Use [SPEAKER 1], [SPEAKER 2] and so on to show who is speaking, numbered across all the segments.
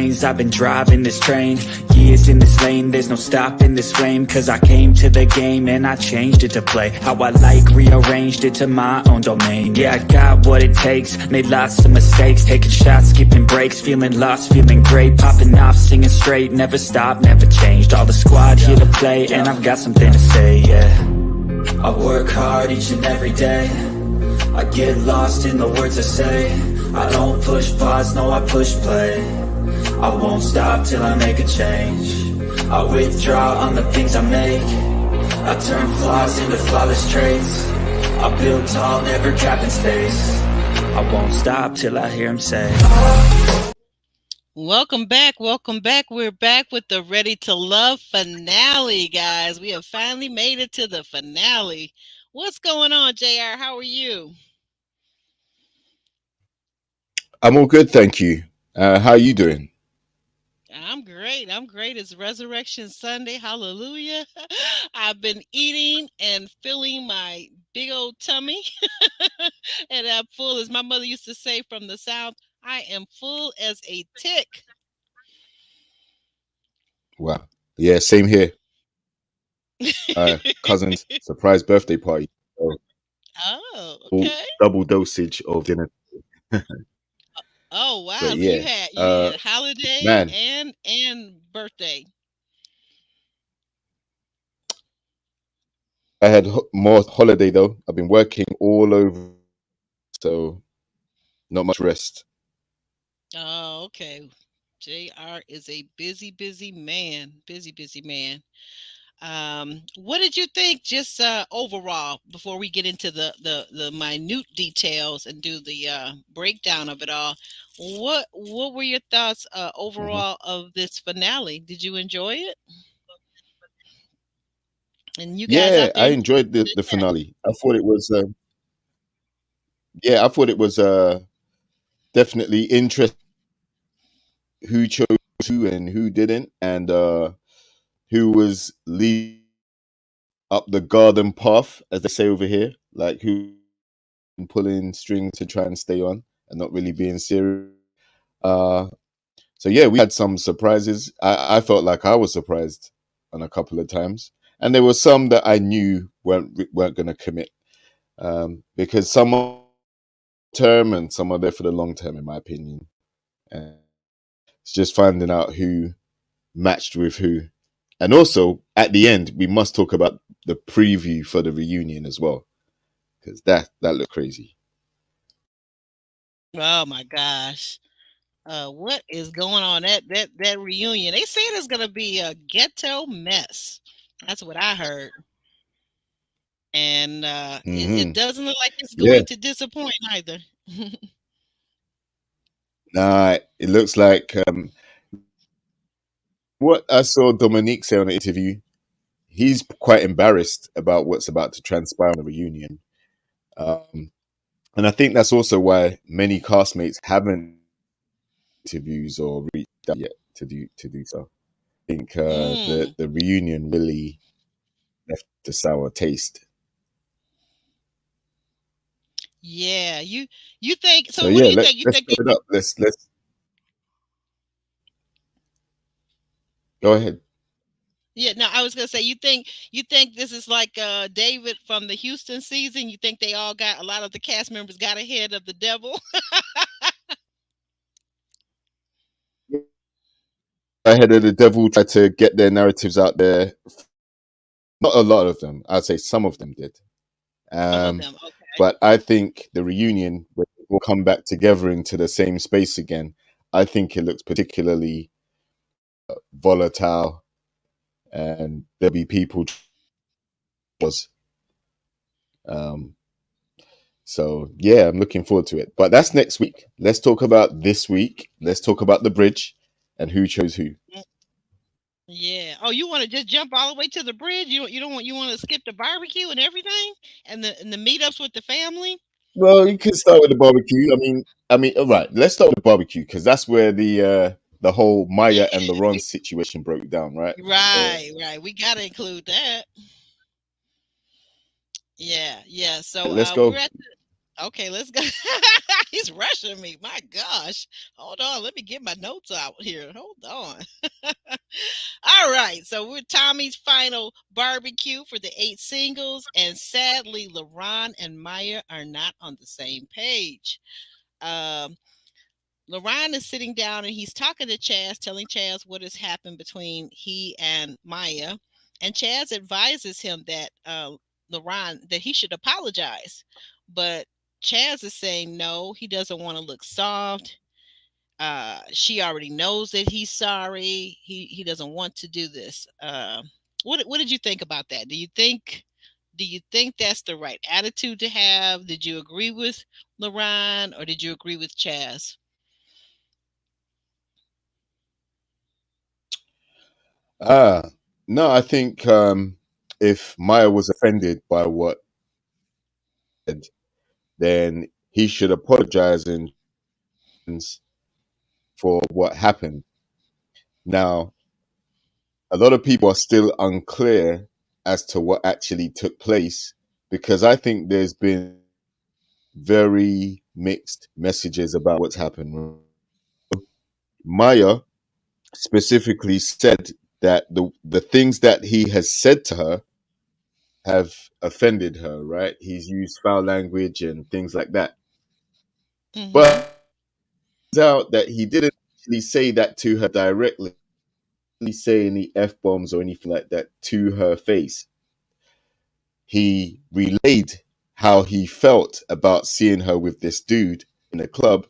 [SPEAKER 1] lanes, I've been driving this train. Years in this lane, there's no stopping this flame. Cause I came to the game and I changed it to play how I like, rearranged it to my own domain. Yeah, I got what it takes, made lots of mistakes, taking shots, skipping breaks, feeling lost, feeling great, popping off, singing straight, never stopped, never changed. All the squad here to play, and I've got something to say, yeah. I work hard each and every day, I get lost in the words I say. I don't push pause, no, I push play. I won't stop till I make a change. I withdraw on the things I make. I turn flaws into flawless traits. I build tall, never capping space. I won't stop till I hear him say,
[SPEAKER 2] welcome back. We're back with the Ready to Love finale, guys. We have finally made it to the finale. What's going on, JR? How are you?
[SPEAKER 3] I'm all good, thank you. How are you doing?
[SPEAKER 2] I'm great. It's Resurrection Sunday. Hallelujah. I've been eating and filling my big old tummy. And I'm full, as my mother used to say from the South, I am full as a tick.
[SPEAKER 3] Wow. Yeah, same here. Cousin's surprise birthday party. So
[SPEAKER 2] Oh, okay.
[SPEAKER 3] double dosage of dinner.
[SPEAKER 2] Oh, wow.
[SPEAKER 3] But
[SPEAKER 2] So
[SPEAKER 3] yeah,
[SPEAKER 2] you had holiday
[SPEAKER 3] man,
[SPEAKER 2] and birthday.
[SPEAKER 3] I had more holiday though. I've been working all over, so not much rest.
[SPEAKER 2] Oh, okay. JR is a busy man. Busy man. What did you think just overall before we get into the minute details and do the breakdown of it all? What were your thoughts overall of this finale? Did you enjoy it? And you guys
[SPEAKER 3] Yeah,
[SPEAKER 2] out there
[SPEAKER 3] I
[SPEAKER 2] in
[SPEAKER 3] enjoyed the finale. I thought it was I thought it was definitely interesting who chose who and who didn't, and who was leading up the garden path, as they say over here, like who pulling strings to try and stay on and not really being serious. Uh, so yeah, we had some surprises. I felt like I was surprised on a couple of times, and there were some that I knew weren't going to commit, because some are term and some are there for the long term, in my opinion. And it's just finding out who matched with who, and also at the end we must talk about the preview for the reunion as well, because that looked crazy.
[SPEAKER 2] Oh my gosh. What is going on at that reunion? They said it's gonna be a ghetto mess. That's what I heard. And it
[SPEAKER 3] Hmm.
[SPEAKER 2] doesn't look like it's
[SPEAKER 3] Yeah,
[SPEAKER 2] going to disappoint either.
[SPEAKER 3] nah, it looks like what I saw Dominique say on the interview. He's quite embarrassed about what's about to transpire on the reunion, um, and I think that's also why many castmates haven't interviews or reached out yet to do so. I think
[SPEAKER 2] Mm,
[SPEAKER 3] the reunion really left a sour taste.
[SPEAKER 2] yeah, you think
[SPEAKER 3] So
[SPEAKER 2] so? What do
[SPEAKER 3] yeah,
[SPEAKER 2] you think? You
[SPEAKER 3] let's
[SPEAKER 2] think
[SPEAKER 3] start it up. Let's go ahead.
[SPEAKER 2] Yeah, no, I was gonna say you think this is like David from the Houston season. You think they all got a lot of the cast members got ahead of the devil?
[SPEAKER 3] Ahead of the devil tried to get their narratives out there. Not a lot of them. I'd say some of them did.
[SPEAKER 2] Some of
[SPEAKER 3] Um,
[SPEAKER 2] them, okay.
[SPEAKER 3] but I think the reunion will come back together into the same space again. I think it looks particularly volatile, and there'll be people. Was um, so yeah, I'm looking forward to it. But that's next week. Let's talk about this week. Let's talk about the bridge and who chose who.
[SPEAKER 2] Yeah. Oh, you want to just jump all the way to the bridge? You don't want to skip the barbecue and everything and the meetups with the family?
[SPEAKER 3] Well, you can start with the barbecue. I mean, all right. Let's start with the barbecue because that's where the whole
[SPEAKER 2] Yeah.
[SPEAKER 3] Maya and LaRon situation broke down, right? So
[SPEAKER 2] Right. We got to include that. Yeah. So
[SPEAKER 3] let's
[SPEAKER 2] we're
[SPEAKER 3] go.
[SPEAKER 2] at okay, let's go. He's rushing me. My gosh. Hold on. Let me get my notes out here. Hold on. All right. So we're Tommy's final barbecue for the 8 singles. And sadly, LaRon and Maya are not on the same page. Um, LaRon is sitting down and he's talking to Chaz, telling Chaz what has happened between he and Maya. And Chaz advises him that LaRon that he should apologize. But Chaz is saying no, he doesn't want to look soft. She already knows that he's sorry. He doesn't want to do this. What did you think about that? Do you think that's the right attitude to have? Did you agree with LaRon or did you agree with Chaz?
[SPEAKER 3] Ah, no, I think if Maya was offended by what said, then he should apologize and for what happened. Now, a lot of people are still unclear as to what actually took place because I think there's been very mixed messages about what's happened. Maya specifically said that the things that he has said to her have offended her, right? He's used foul language and things like that.
[SPEAKER 2] Mm-hmm.
[SPEAKER 3] But it turns out that he didn't actually say that to her directly, say any F bombs or anything like that to her face. He relayed how he felt about seeing her with this dude in a club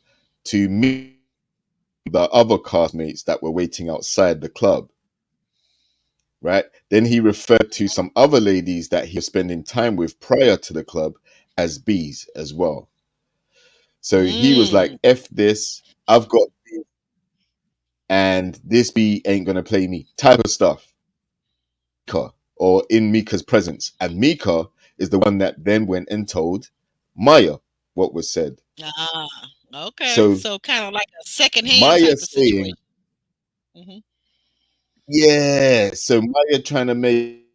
[SPEAKER 3] to me, the other castmates that were waiting outside the club, right? Then he referred to some other ladies that he was spending time with prior to the club as bees as well. So he was like,
[SPEAKER 2] Mm.
[SPEAKER 3] F this, I've got this, and this bee ain't gonna play me, type of stuff. Mika, or in Mika's presence. And Mika is the one that then went and told Maya what was said.
[SPEAKER 2] Ah, okay.
[SPEAKER 3] So
[SPEAKER 2] So kind of like a second hand
[SPEAKER 3] Maya
[SPEAKER 2] type of situation.
[SPEAKER 3] saying,
[SPEAKER 2] Hmm.
[SPEAKER 3] yeah. So Maya trying to make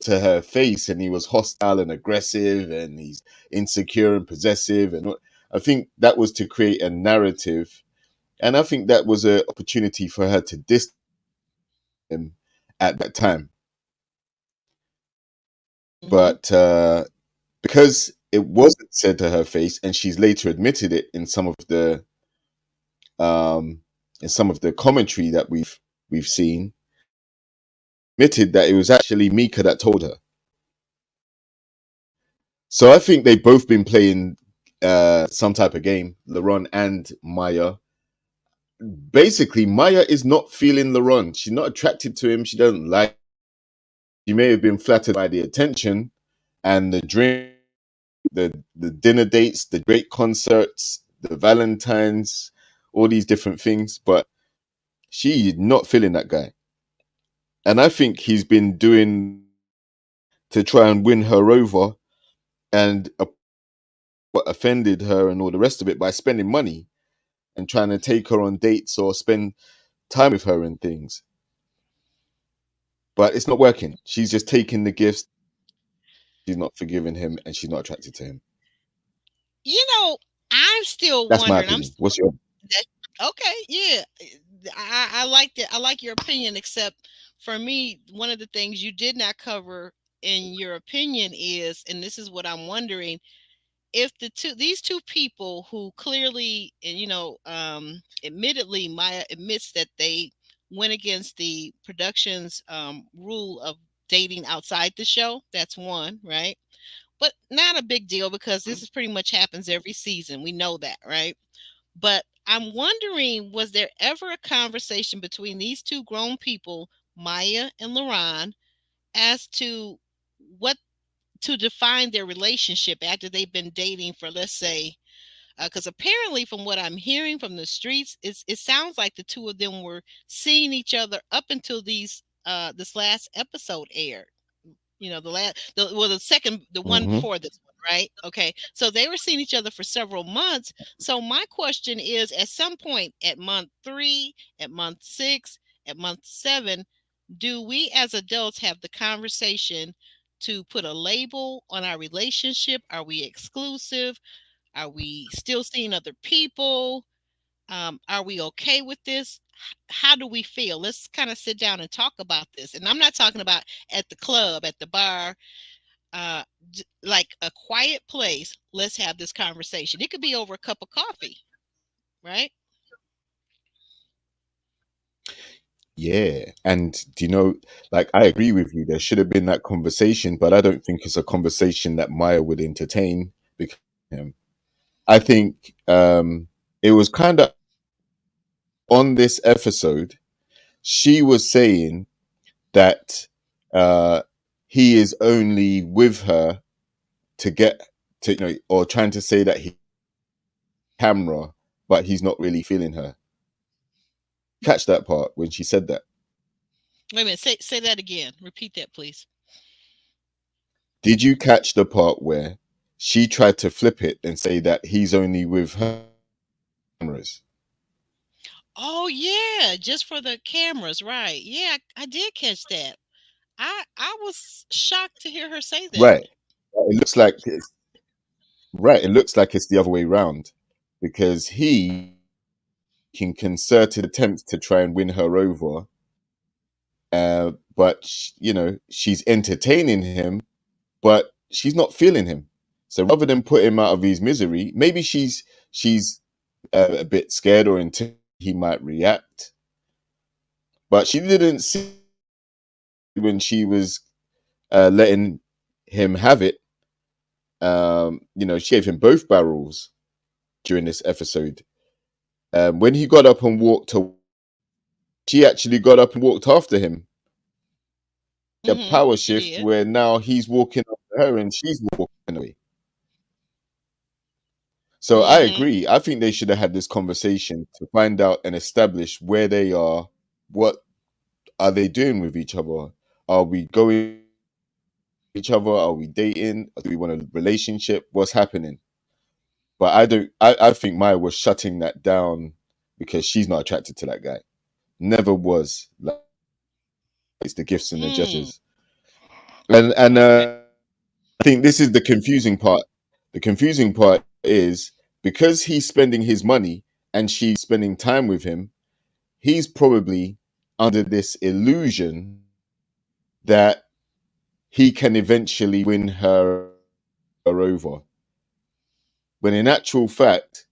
[SPEAKER 3] to her face, and he was hostile and aggressive, and he's insecure and possessive, and I think that was to create a narrative, and I think that was an opportunity for her to distance him at that time.
[SPEAKER 2] Hmm.
[SPEAKER 3] But because it wasn't said to her face, and she's later admitted it um, in some of the commentary that we've seen, admitted that it was actually Mika that told her. So I think they've both been playing some type of game, LaRon and Maya. Basically, Maya is not feeling LaRon. She's not attracted to him. She doesn't like. She may have been flattered by the attention and the drink, the dinner dates, the great concerts, the Valentines, all these different things, but she is not feeling that guy. And I think he's been doing to try and win her over and what offended her and all the rest of it by spending money and trying to take her on dates or spend time with her and things. But it's not working. She's just taking the gifts. She's not forgiving him and she's not attracted to him.
[SPEAKER 2] You know, I'm still
[SPEAKER 3] That's my
[SPEAKER 2] wondering. I'm
[SPEAKER 3] opinion. What's your
[SPEAKER 2] that, okay. Yeah, I like that. I like your opinion. Except for me, one of the things you did not cover in your opinion is, and this is what I'm wondering, if these two people who clearly and admittedly Maya admits that they went against the production's rule of dating outside the show. That's one, right? But not a big deal because this is pretty much happens every season. We know that, right? But I'm wondering, was there ever a conversation between these two grown people, Maya and LaRon, as to what to define their relationship after they've been dating for, let's say, because apparently from what I'm hearing from the streets, it sounds like the two of them were seeing each other up until this last episode aired. The second, the one
[SPEAKER 3] mm-hmm.
[SPEAKER 2] before this one, right? Okay, so they were seeing each other for several months. So my question is, at some point at month 3, at month 6, at month 7, do we as adults have the conversation to put a label on our relationship? Are we exclusive? Are we still seeing other people? Are we okay with this? How do we feel? Let's kind of sit down and talk about this. And I'm not talking about at the club, at the bar, uh, like a quiet place. Let's have this conversation. It could be over a cup of coffee, right?
[SPEAKER 3] Yeah. And do you know, like, I agree with you. There should have been that conversation, but I don't think it's a conversation that Maya would entertain because I think it was kind of on this episode, she was saying that uh, he is only with her to get to, you know, or trying to say that he camera, but he's not really feeling her. Catch that part when she said that.
[SPEAKER 2] Wait a minute. Say that again. Repeat that, please.
[SPEAKER 3] Did you catch the part where she tried to flip it and say that he's only with her cameras?
[SPEAKER 2] Oh yeah, just for the cameras, right? Yeah, I did catch that. I was shocked to hear her say that.
[SPEAKER 3] Right. It looks like it's right. It looks like it's the other way around because he can concerted attempts to try and win her over, but you know she's entertaining him, but she's not feeling him. So rather than put him out of his misery, maybe she's a bit scared or intimidated he might react, but she didn't see when she was letting him have it. You know, she gave him both barrels during this episode. When he got up and walked to, she actually got up and walked after him. A power
[SPEAKER 2] She
[SPEAKER 3] shift
[SPEAKER 2] did.
[SPEAKER 3] where now he's walking after her and she's walking away. So I
[SPEAKER 2] Mm-hmm.
[SPEAKER 3] agree. I think they should have had this conversation to find out and establish where they are. What are they doing with each other? Are we going each other? Are we dating? Do we want a relationship? What's happening? But I don't. I think Maya was shutting that down because she's not attracted to that guy. Never was. Like, it's the gifts and the
[SPEAKER 2] Mm.
[SPEAKER 3] gestures. And
[SPEAKER 2] Okay.
[SPEAKER 3] I think this is the confusing part. The confusing part is because he's spending his money and she's spending time with him, he's probably under this illusion that he can eventually win her over. When in actual fact,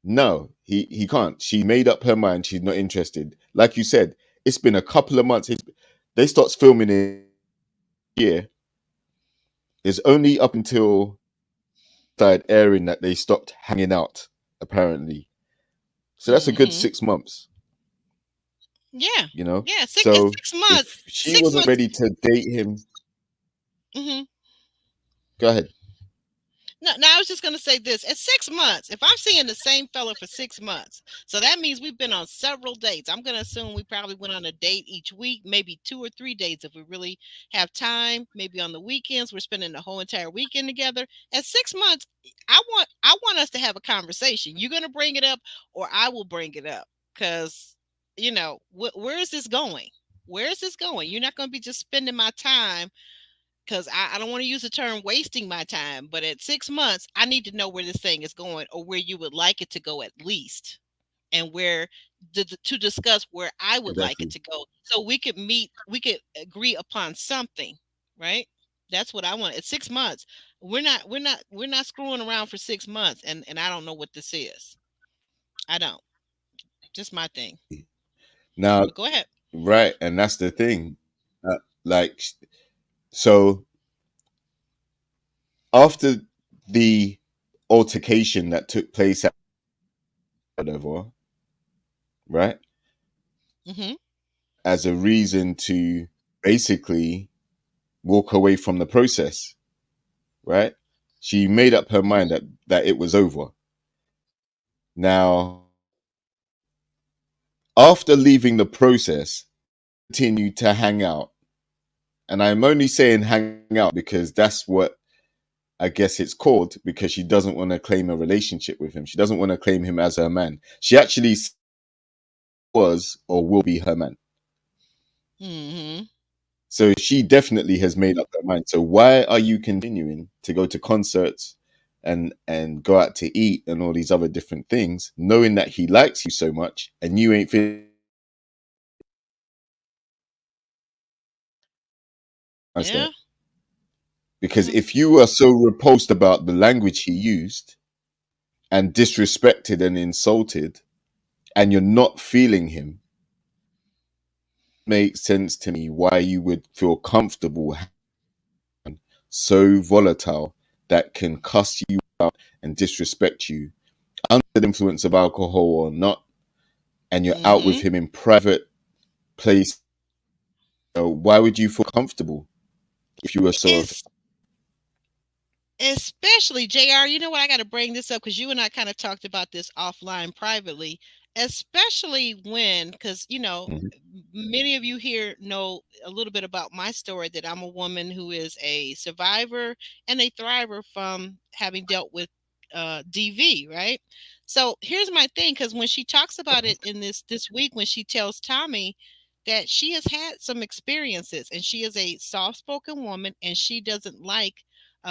[SPEAKER 3] no, he can't. She made up her mind. She's not interested. Like you said, it's been a couple of months. They started filming it here. It's only up until started airing that they stopped hanging out, apparently. So that's a good
[SPEAKER 2] Mm-hmm.
[SPEAKER 3] 6 months,
[SPEAKER 2] Yeah.
[SPEAKER 3] you know?
[SPEAKER 2] Yeah. It's
[SPEAKER 3] So
[SPEAKER 2] 6 months.
[SPEAKER 3] if she
[SPEAKER 2] 6 months.
[SPEAKER 3] wasn't ready to date him,
[SPEAKER 2] Mm-hmm.
[SPEAKER 3] go ahead.
[SPEAKER 2] No, I was just gonna say this. At 6 months, if I'm seeing the same fella for 6 months, so that means we've been on several dates. I'm gonna assume we probably went on a date each week, maybe 2 or 3 dates if we really have time. Maybe on the weekends, we're spending the whole entire weekend together. At 6 months, I want us to have a conversation. You're gonna bring it up, or I will bring it up, because where is this going? Where is this going? You're not gonna be just spending my time because I don't want to use the term wasting my time, but at 6 months, I need to know where this thing is going or where you would like it to go at least, and where to discuss where I would like it
[SPEAKER 3] Exactly.
[SPEAKER 2] to go so we could meet, we could agree upon something, right? That's what I want. At 6 months, we're not screwing around for 6 months, and I don't know what this is. I don't. Just my thing.
[SPEAKER 3] Now,
[SPEAKER 2] But go ahead.
[SPEAKER 3] right, and that's the thing. Like, so after the altercation that took place at whatever, right,
[SPEAKER 2] Mm-hmm.
[SPEAKER 3] as a reason to basically walk away from the process, right? She made up her mind that it was over. Now, after leaving the process, continue to hang out. And I'm only saying hang out because that's what I guess it's called, because she doesn't want to claim a relationship with him. She doesn't want to claim him as her man. She actually was or will be her man.
[SPEAKER 2] Mm-hmm.
[SPEAKER 3] So she definitely has made up her mind. So why are you continuing to go to concerts and go out to eat and all these other different things, knowing that he likes you so much and you ain't feeling
[SPEAKER 2] Yeah.
[SPEAKER 3] that. Because
[SPEAKER 2] Mm,
[SPEAKER 3] if you are so repulsed about the language he used and disrespected and insulted, and you're not feeling him, makes sense to me why you would feel comfortable so volatile that can cuss you out and disrespect you under the influence of alcohol or not, and you're out with
[SPEAKER 2] mm-hmm.
[SPEAKER 3] him in private place. Why would you feel comfortable if you were so?
[SPEAKER 2] It's especially JR, you know what? I got to bring this up because you and I kind of talked about this offline privately, especially when, because,
[SPEAKER 3] Mhm.
[SPEAKER 2] many of you here know a little bit about my story that I'm a woman who is a survivor and a thriver from having dealt with DV, right? So here's my thing, because when she talks about it in this week, when she tells Tommy that she has had some experiences and she is a soft-spoken woman and she doesn't like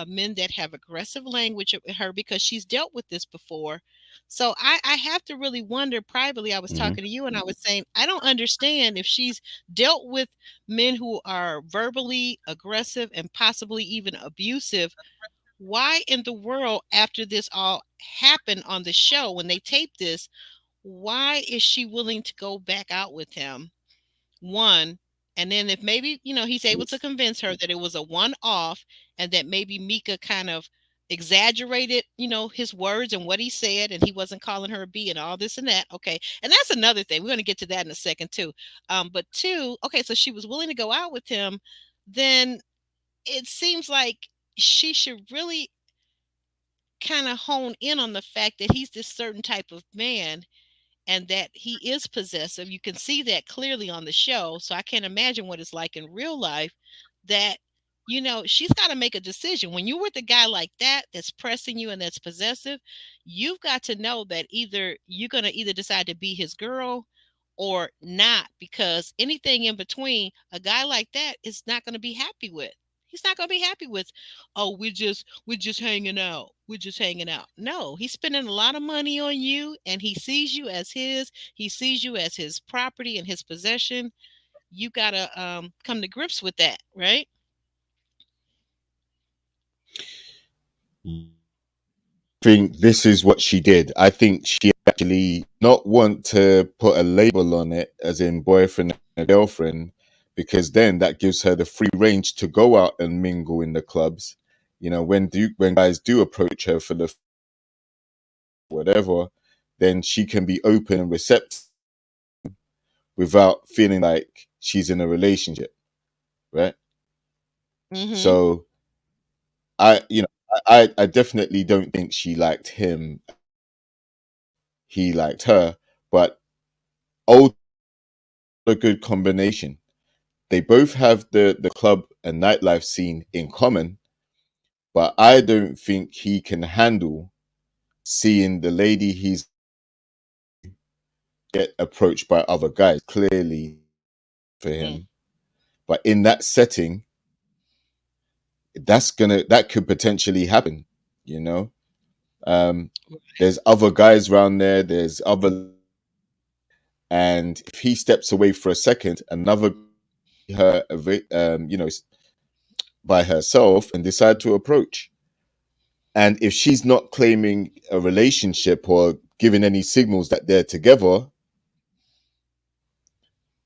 [SPEAKER 2] men that have aggressive language with her because she's dealt with this before. So I have to really wonder privately. I was
[SPEAKER 3] Mhm.
[SPEAKER 2] talking to you and I was saying, I don't understand if she's dealt with men who are verbally aggressive and possibly even abusive. Why in the world, after this all happened on the show, when they taped this, why is she willing to go back out with him? One, and then if maybe he's able to convince her that it was a one off and that maybe Mika kind of exaggerated his words and what he said and he wasn't calling her a b and all this and that. Okay, and that's another thing, we're going to get to that in a second too. But two, okay, so she was willing to go out with him, then it seems like she should really kind of hone in on the fact that he's this certain type of man and that he is possessive. You can see that clearly on the show. So I can't imagine what it's like in real life. That, she's got to make a decision. When you're with a guy like that, that's pressing you and that's possessive, you've got to know that either you're going to either decide to be his girl or not, because anything in between, a guy like that is not going to be happy with. He's not going to be happy with, oh, we're just hanging out. We're just hanging out. No, he's spending a lot of money on you and he sees you as his. He sees you as his property and his possession. You got to come to grips with that, right?
[SPEAKER 3] Think this is what she did. I think she actually not want to put a label on it, as in boyfriend and girlfriend, because then that gives her the free range to go out and mingle in the clubs. When guys do approach her for the whatever, then she can be open and receptive without feeling like she's in a relationship, right?
[SPEAKER 2] Mm-hmm.
[SPEAKER 3] So I definitely don't think she liked him. He liked her, but old a good combination. They both have the club and nightlife scene in common, but I don't think he can handle seeing the lady he's get approached by other guys. Clearly for
[SPEAKER 2] Mm.
[SPEAKER 3] him, but in that setting, that could potentially happen. You know, um, there's other guys around there. There's other, and if he steps away for a second, another her, by herself and decide to approach. And if she's not claiming a relationship or giving any signals that they're together,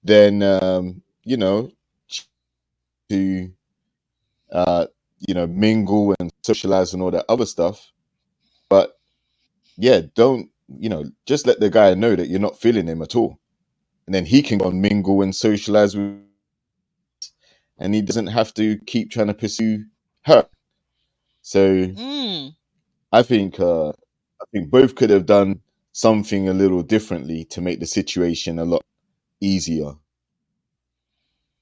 [SPEAKER 3] then to uh, mingle and socialize and all that other stuff. But yeah, don't just let the guy know that you're not feeling him at all, and then he can go and mingle and socialize with, and he doesn't have to keep trying to pursue her. So
[SPEAKER 2] Mm.
[SPEAKER 3] I think both could have done something a little differently to make the situation a lot easier.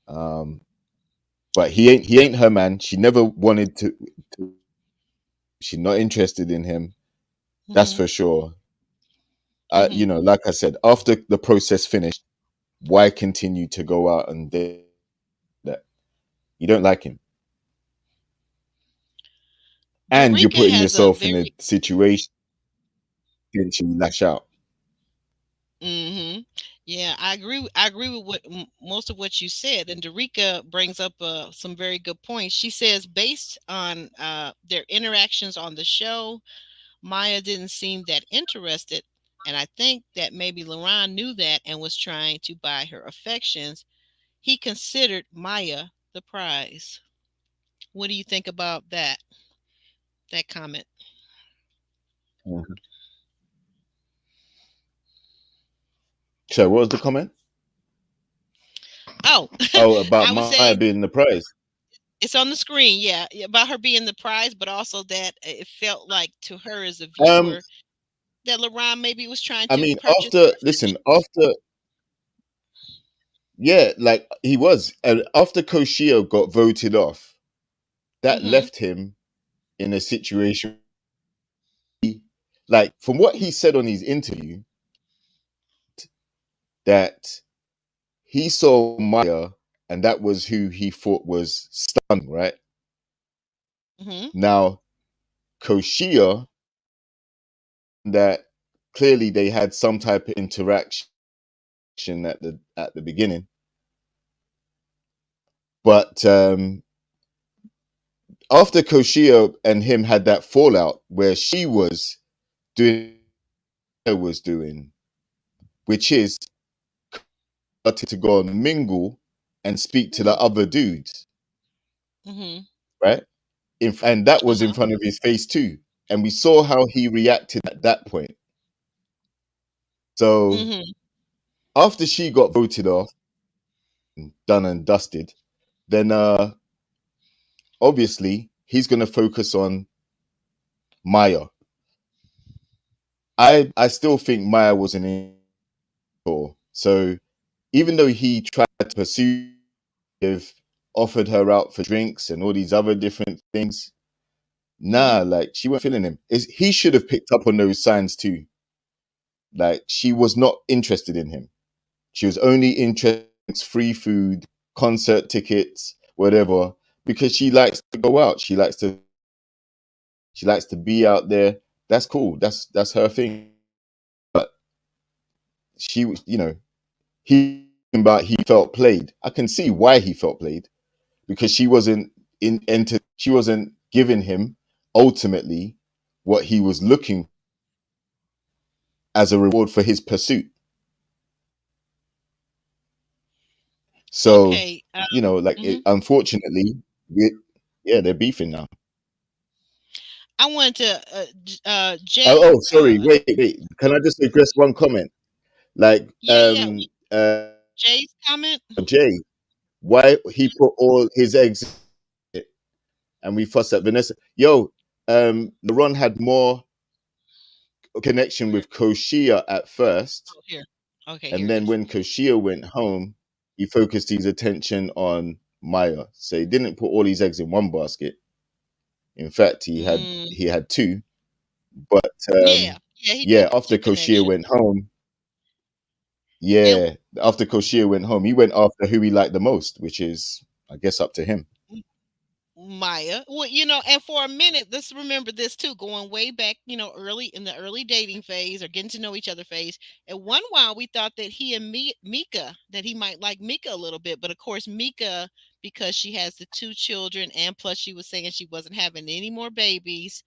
[SPEAKER 3] Um, but
[SPEAKER 2] Yep.
[SPEAKER 3] he ain't her man. She never wanted to. She's not interested in him. That's
[SPEAKER 2] Mm-hmm.
[SPEAKER 3] for sure.
[SPEAKER 2] Mm-hmm.
[SPEAKER 3] Like I said, after the process finished, why continue to go out and date that? You don't like him, and you're
[SPEAKER 2] Dorica
[SPEAKER 3] putting
[SPEAKER 2] has a
[SPEAKER 3] yourself in
[SPEAKER 2] very
[SPEAKER 3] a situation to potentially lash out.
[SPEAKER 2] hmm Yeah, I agree with most of what you said, and Dorica brings up some very good points. She says based on their interactions on the show, Maya didn't seem that interested, and I think that maybe LaRon knew that and was trying to buy her affections. He considered Maya the prize. What do you think about that comment?
[SPEAKER 3] Mhm. So, what was the comment?
[SPEAKER 2] Oh,
[SPEAKER 3] Oh, about
[SPEAKER 2] I would
[SPEAKER 3] Maya
[SPEAKER 2] say
[SPEAKER 3] being the prize.
[SPEAKER 2] it's on the screen. Yeah, about her being the prize, but also that it felt like to her as a
[SPEAKER 3] Um,
[SPEAKER 2] viewer that LaRon maybe was trying
[SPEAKER 3] I
[SPEAKER 2] to
[SPEAKER 3] mean,
[SPEAKER 2] purchase
[SPEAKER 3] after
[SPEAKER 2] her
[SPEAKER 3] listen,
[SPEAKER 2] affections.
[SPEAKER 3] after yeah, like he was, and after Koshio got voted off, that
[SPEAKER 2] Mm-hmm.
[SPEAKER 3] left him in a situation. Like from what he said on his interview, that he saw Maya, and that was who he thought was stunning, right?
[SPEAKER 2] Mm-hmm.
[SPEAKER 3] Now, Koshia, that clearly they had some type of interaction at the beginning, but after Koshia and him had that fallout where she was doing was doing, which is to go and mingle and speak to the other dudes,
[SPEAKER 2] Mm-hmm.
[SPEAKER 3] right? And that was in
[SPEAKER 2] Uh-huh.
[SPEAKER 3] front of his face too. And we saw how he reacted at that point. So
[SPEAKER 2] Mm-hmm.
[SPEAKER 3] after she got voted off, done and dusted, then obviously he's going to focus on Maya. I still think Maya was an intro. So even though he tried to pursue, have offered her out for drinks and all these other different things,
[SPEAKER 2] Mm-hmm.
[SPEAKER 3] nah, like she wasn't feeling him. He should have picked up on those signs too. Like she was not interested in him. She was only interested in free food, concert tickets, whatever, because she likes to go out. She likes to be out there. That's cool. That's her thing. But she was, he felt played. I can see why he felt played because she wasn't she wasn't giving him ultimately what he was looking as a reward for his pursuit. So,
[SPEAKER 2] Okay.
[SPEAKER 3] like
[SPEAKER 2] Mm-hmm.
[SPEAKER 3] unfortunately, yeah, they're beefing now.
[SPEAKER 2] I wanted to
[SPEAKER 3] Oh,
[SPEAKER 2] Jay.
[SPEAKER 3] oh, sorry. Wait. Can I just address one comment? Like,
[SPEAKER 2] Yeah, yeah. Jay's comment.
[SPEAKER 3] Jay, why he put all his eggs in it, and we fuss at Vanessa. Yo, LeBron had more connection
[SPEAKER 2] Where?
[SPEAKER 3] with Koshia at first,
[SPEAKER 2] Oh, here. Okay, here
[SPEAKER 3] and
[SPEAKER 2] it
[SPEAKER 3] then
[SPEAKER 2] is.
[SPEAKER 3] when Koshia went home, he focused his attention on Maya. So he didn't put all his eggs in one basket. In fact, he had
[SPEAKER 2] Mm,
[SPEAKER 3] he had two. But
[SPEAKER 2] yeah, yeah. He
[SPEAKER 3] yeah,
[SPEAKER 2] did
[SPEAKER 3] after
[SPEAKER 2] two
[SPEAKER 3] Koshia
[SPEAKER 2] connections.
[SPEAKER 3] went home,
[SPEAKER 2] And
[SPEAKER 3] yeah, after Koshia went home, he went after who he liked the most, which is, I guess, up to him.
[SPEAKER 2] Maya. Well, and for a minute, let's remember this too, going way back, early in the early dating phase or getting to know each other phase. At one while, we thought that he and Mika, that he might like Mika a little bit. But of course, Mika, because she has the two children, and plus she was saying she wasn't having any more babies,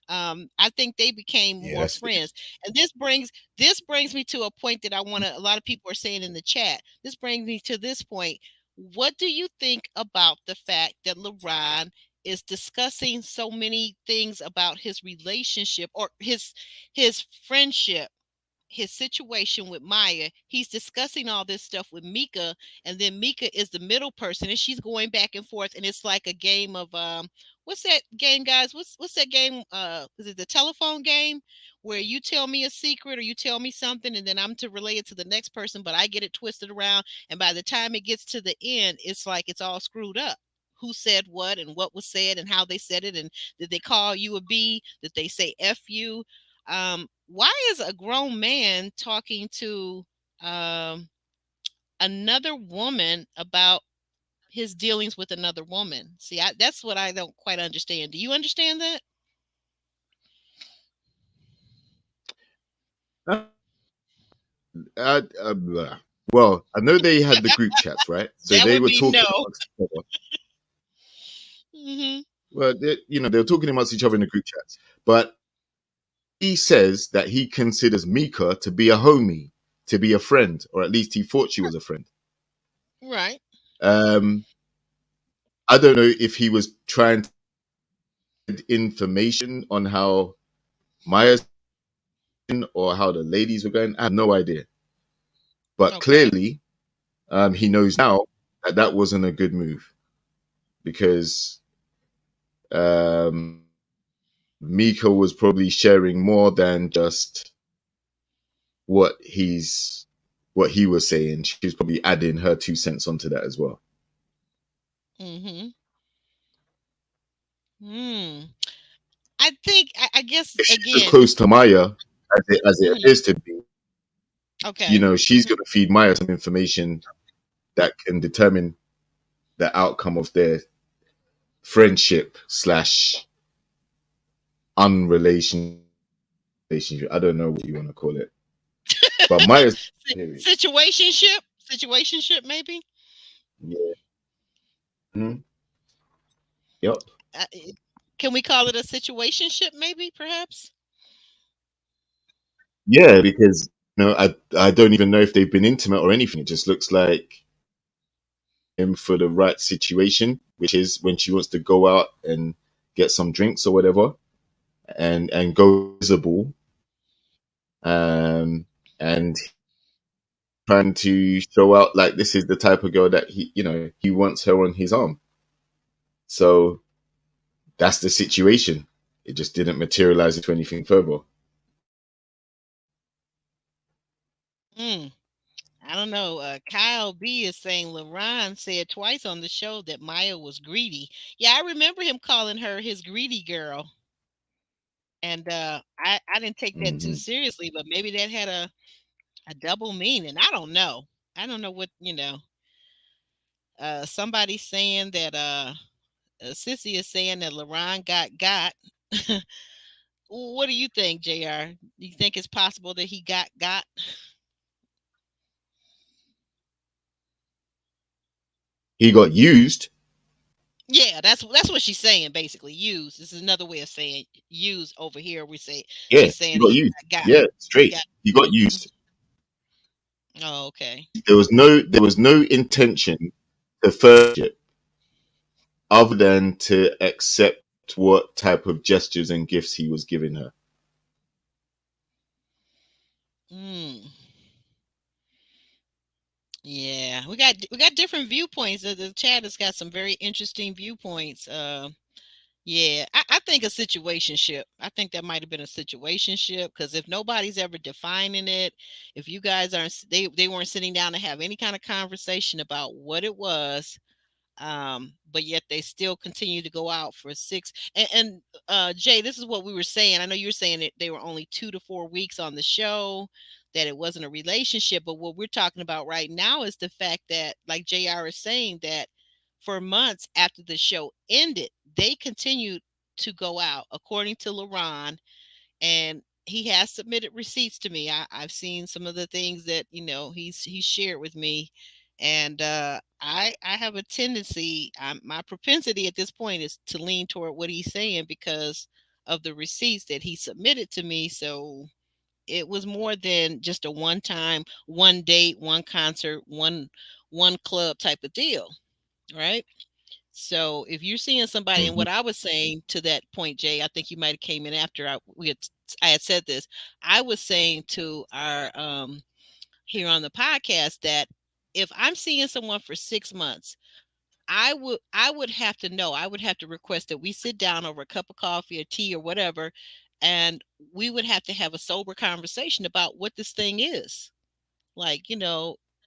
[SPEAKER 2] I think they became
[SPEAKER 3] Yeah,
[SPEAKER 2] more
[SPEAKER 3] that's
[SPEAKER 2] friends. And this brings me to a point that I want to. A lot of people are saying in the chat. This brings me to this point. What do you think about the fact that LeBron is discussing so many things about his relationship or his friendship, his situation with Maya? He's discussing all this stuff with Mika, and then Mika is the middle person, and she's going back and forth, and it's like a game of what's that game, guys? What's that game? Is it the telephone game where you tell me a secret or you tell me something, and then I'm to relay it to the next person, but I get it twisted around, and by the time it gets to the end, it's like it's all screwed up. Who said what and what was said and how they said it, and did they call you a B? Did they say F you? Why is a grown man talking to um, another woman about his dealings with another woman? See, that's what I don't quite understand. Do you understand that?
[SPEAKER 3] well, I know they had the group chats, right? So
[SPEAKER 2] That
[SPEAKER 3] they
[SPEAKER 2] would
[SPEAKER 3] were
[SPEAKER 2] be
[SPEAKER 3] talking
[SPEAKER 2] no.
[SPEAKER 3] amongst each other.
[SPEAKER 2] Hmm.
[SPEAKER 3] Well, they were talking amongst each other in the group chats. But he says that he considers Mika to be a homie, to be a friend, or at least he thought she was a friend.
[SPEAKER 2] Right.
[SPEAKER 3] Um, I don't know if he was trying to get information on how Maya's or how the ladies were going. I have no idea. But
[SPEAKER 2] Okay.
[SPEAKER 3] clearly, he knows now that that wasn't a good move because Mika was probably sharing more than just what he was saying. She's probably adding her 2 cents onto that as well.
[SPEAKER 2] Mm-hmm. Hmm. I think I guess
[SPEAKER 3] If she's as
[SPEAKER 2] again.
[SPEAKER 3] close to Maya as it
[SPEAKER 2] Mhm.
[SPEAKER 3] appears to be,
[SPEAKER 2] Okay.
[SPEAKER 3] she's going to feed Maya some information that can determine the outcome of their friendship slash unrelation relationship. I don't know what you want to call it, but Maya's period.
[SPEAKER 2] Situationship. Situationship, maybe.
[SPEAKER 3] Yeah. Mhm. Yep.
[SPEAKER 2] Uh, can we call it a situationship? Maybe, perhaps.
[SPEAKER 3] Yeah, because I don't even know if they've been intimate or anything. It just looks like him for the right situation, which is when she wants to go out and get some drinks or whatever, and go visible, and trying to show out like this is the type of girl that he wants her on his arm. So that's the situation. It just didn't materialize into anything further.
[SPEAKER 2] Hmm. I don't know. Kyle B is saying LaRon said twice on the show that Maya was greedy. Yeah, I remember him calling her his greedy girl, and I didn't take that too
[SPEAKER 3] Hmm.
[SPEAKER 2] seriously, but maybe that had a double meaning. I don't know. I don't know what somebody saying that Sissy is saying that LaRon got. What do you think, Jr? Do you think it's possible that he got?
[SPEAKER 3] He got used.
[SPEAKER 2] Yeah, that's what she's saying basically. Use. This is another way of saying use over here. We say
[SPEAKER 3] Yeah,
[SPEAKER 2] she's saying
[SPEAKER 3] he
[SPEAKER 2] that
[SPEAKER 3] got
[SPEAKER 2] he
[SPEAKER 3] used.
[SPEAKER 2] got.
[SPEAKER 3] Yeah,
[SPEAKER 2] He
[SPEAKER 3] straight.
[SPEAKER 2] got.
[SPEAKER 3] He got
[SPEAKER 2] Mhm.
[SPEAKER 3] used.
[SPEAKER 2] Oh, okay.
[SPEAKER 3] There was no intention to friendship other than to accept what type of gestures and gifts he was giving her.
[SPEAKER 2] Mm. Yeah, we got different viewpoints. The chat has got some very interesting viewpoints. Yeah, I think a situationship. I think that might have been a situationship because if nobody's ever defining it, if you guys aren't, they weren't sitting down to have any kind of conversation about what it was, but yet they still continue to go out for six. And Jay, this is what we were saying. I know you were saying that they were only 2 to 4 weeks on the show, that it wasn't a relationship. But what we're talking about right now is the fact that, like Jr. is saying, that for months after the show ended, they continued to go out, according to LaRon, and he has submitted receipts to me. I've seen some of the things that he's shared with me, and I have a tendency. My propensity at this point is to lean toward what he's saying because of the receipts that he submitted to me. So it was more than just a one time, one date, one concert, one club type of deal, right? So if you're seeing somebody, and
[SPEAKER 3] Hmm.
[SPEAKER 2] what I was saying to that point, Jay, I think you might have came in after I had said this. I was saying to our here on the podcast that if I'm seeing someone for 6 months, I would have to know. I would have to request that we sit down over a cup of coffee or tea or whatever, and we would have to have a sober conversation about what this thing is. Like,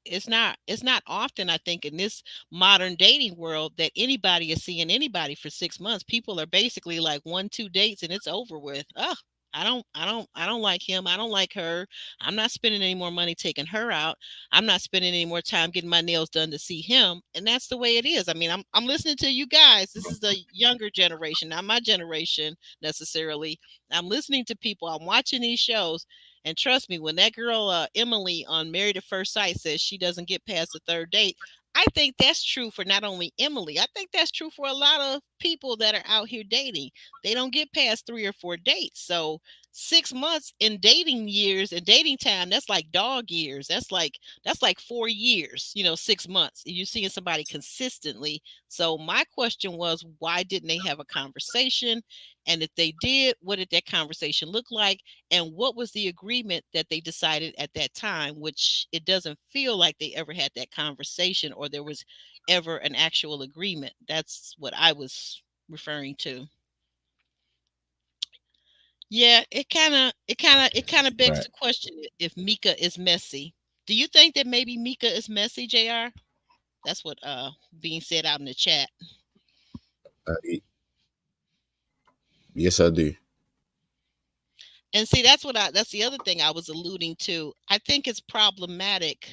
[SPEAKER 2] it's not often, I think, in this modern dating world that anybody is seeing anybody for 6 months. People are basically like 1 2 dates and it's over with. Oh, I don't like him. I don't like her. I'm not spending any more money taking her out. I'm not spending any more time getting my nails done to see him. And that's the way it is. I mean, I'm listening to you guys. This is the younger generation, not my generation necessarily. I'm listening to people. I'm watching these shows, And trust me, when that girl Emily on Married at First Sight says she doesn't get past the third date, I think that's true for not only Emily. I think that's true for a lot of people that are out here dating. They don't get past 3 or 4 dates. So 6 months in dating years and dating time, that's like dog years. That's like 4 years, 6 months. You're seeing somebody consistently. So my question was, why didn't they have a conversation? And if they did, what did that conversation look like? And what was the agreement that they decided at that time, which it doesn't feel like they ever had that conversation or there was ever an actual agreement. That's what I was referring to. Yeah, it kind of begs
[SPEAKER 3] Right.
[SPEAKER 2] the question if Mika is messy. Do you think that maybe Mika is messy, JR? That's what being said out in the chat.
[SPEAKER 3] Uh, yes, I do.
[SPEAKER 2] And see, that's the other thing I was alluding to. I think it's problematic